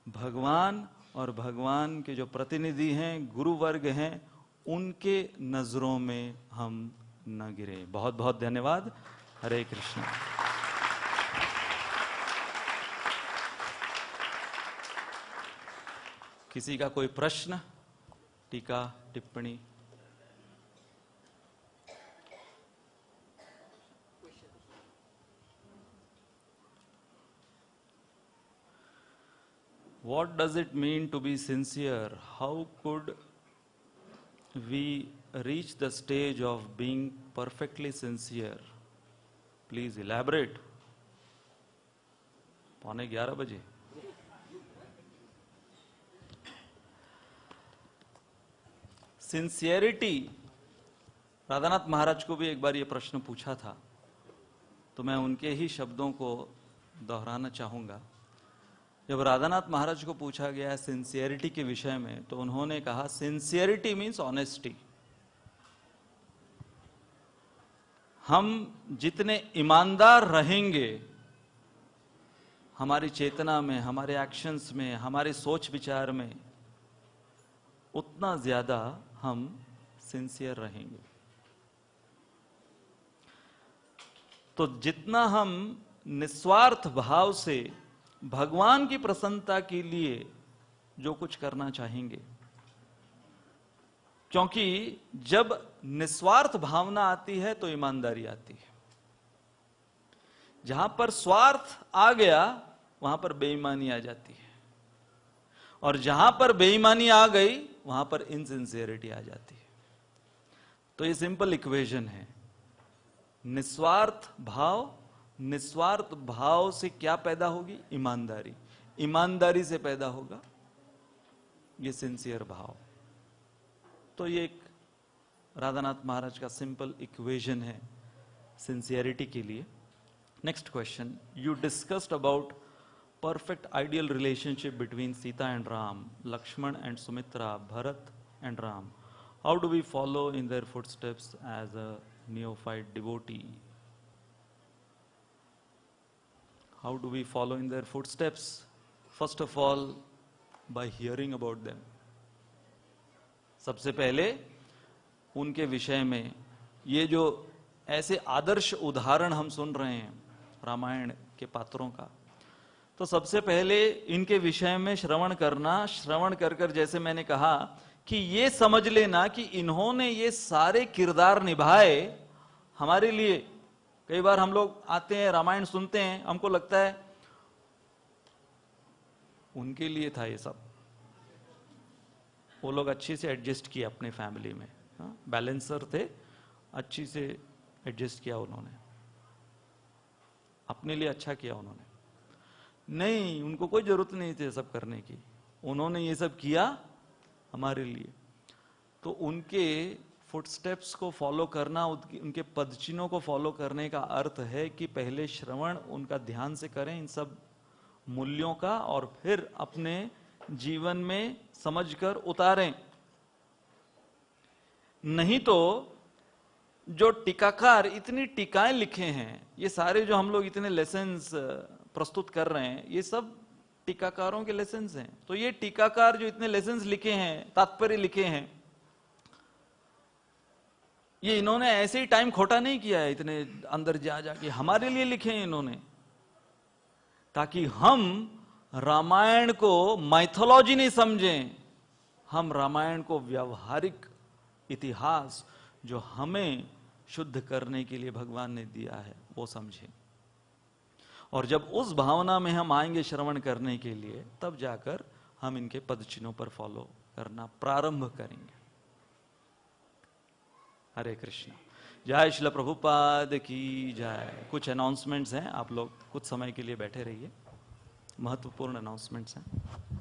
भगवान और भगवान के जो प्रतिनिधि हैं, गुरु वर्ग हैं, उनके नजरों में हम न गिरे। बहुत बहुत धन्यवाद। हरे कृष्ण। किसी का कोई प्रश्न, टीका, टिप्पणी? What does it mean to be sincere? How could we reach the stage of being perfectly sincere? Please elaborate. 11:15 बजे। सिंसियरिटी, राधानाथ महाराज को भी एक बार ये प्रश्न पूछा था, तो मैं उनके ही शब्दों को दोहराना चाहूंगा। जब राधानाथ महाराज को पूछा गया सिंसियरिटी के विषय में, तो उन्होंने कहा सिंसियरिटी मीन्स ऑनेस्टी। हम जितने ईमानदार रहेंगे हमारी चेतना में, हमारे एक्शंस में, हमारे सोच विचार में, उतना ज्यादा हम सिंसियर रहेंगे। तो जितना हम निस्वार्थ भाव से भगवान की प्रसन्नता के लिए जो कुछ करना चाहेंगे, क्योंकि जब निस्वार्थ भावना आती है तो ईमानदारी आती है। जहां पर स्वार्थ आ गया वहां पर बेईमानी आ जाती है, और जहां पर बेईमानी आ गई वहां पर इनसिंसियरिटी आ जाती है। तो ये सिंपल इक्वेशन है। निस्वार्थ भाव, निस्वार्थ भाव से क्या पैदा होगी? ईमानदारी। ईमानदारी से पैदा होगा ये सिंसियर भाव। तो ये एक राधानाथ महाराज का सिंपल इक्वेशन है सिंसियरिटी के लिए। Next question, you discussed about perfect ideal relationship between Sita and Ram, Lakshman and Sumitra, Bharat and Ram. How do we follow in their footsteps as a neophyte devotee? How do we follow in their footsteps? First of all, by hearing about them. सबसे पहले उनके विषय में ये जो ऐसे आदर्श उदाहरण हम सुन रहे हैं रामायण के पात्रों का, तो सबसे पहले इनके विषय में श्रवण करना, श्रवण कर कर जैसे मैंने कहा कि ये समझ लेना कि इन्होंने ये सारे किरदार निभाए हमारे लिए। कई बार हम लोग आते हैं, रामायण सुनते हैं, हमको लगता है उनके लिए था ये सब, वो लोग अच्छे से एडजस्ट किए अपने फैमिली में, बैलेंसर थे, अच्छी से एडजस्ट किया उन्होंने, अपने लिए अच्छा किया उन्होंने। नहीं, उनको कोई जरूरत नहीं थी सब करने की, उन्होंने ये सब किया हमारे लिए। तो उनके फुटस्टेप्स को फॉलो करना, उनके पदचिन्हों को फॉलो करने का अर्थ है कि पहले श्रवण उनका ध्यान से करें इन सब मूल्यों का, और फिर अपने जीवन में समझकर उतारें। नहीं तो जो टीकाकार इतनी टीकाएं लिखे हैं, ये सारे जो हम लोग इतने लेसन्स प्रस्तुत कर रहे हैं, ये सब टीकाकारों के लेसन्स हैं। तो ये टीकाकार जो इतने लेसन्स लिखे हैं, तात्पर्य लिखे हैं, ये इन्होंने ऐसे ही टाइम खोटा नहीं किया है, इतने अंदर जा जाके हमारे लिए लिखे हैं इन्होंने, ताकि हम रामायण को माइथोलॉजी नहीं समझें, हम रामायण को व्यवहारिक इतिहास जो हमें शुद्ध करने के लिए भगवान ने दिया है वो समझें। और जब उस भावना में हम आएंगे श्रवण करने के लिए, तब जाकर हम इनके पद चिन्हों पर फॉलो करना प्रारंभ करेंगे। हरे कृष्ण। जय श्रील प्रभुपाद की जय। कुछ अनाउंसमेंट्स हैं, आप लोग कुछ समय के लिए बैठे रहिए, महत्वपूर्ण अनाउंसमेंट्स हैं।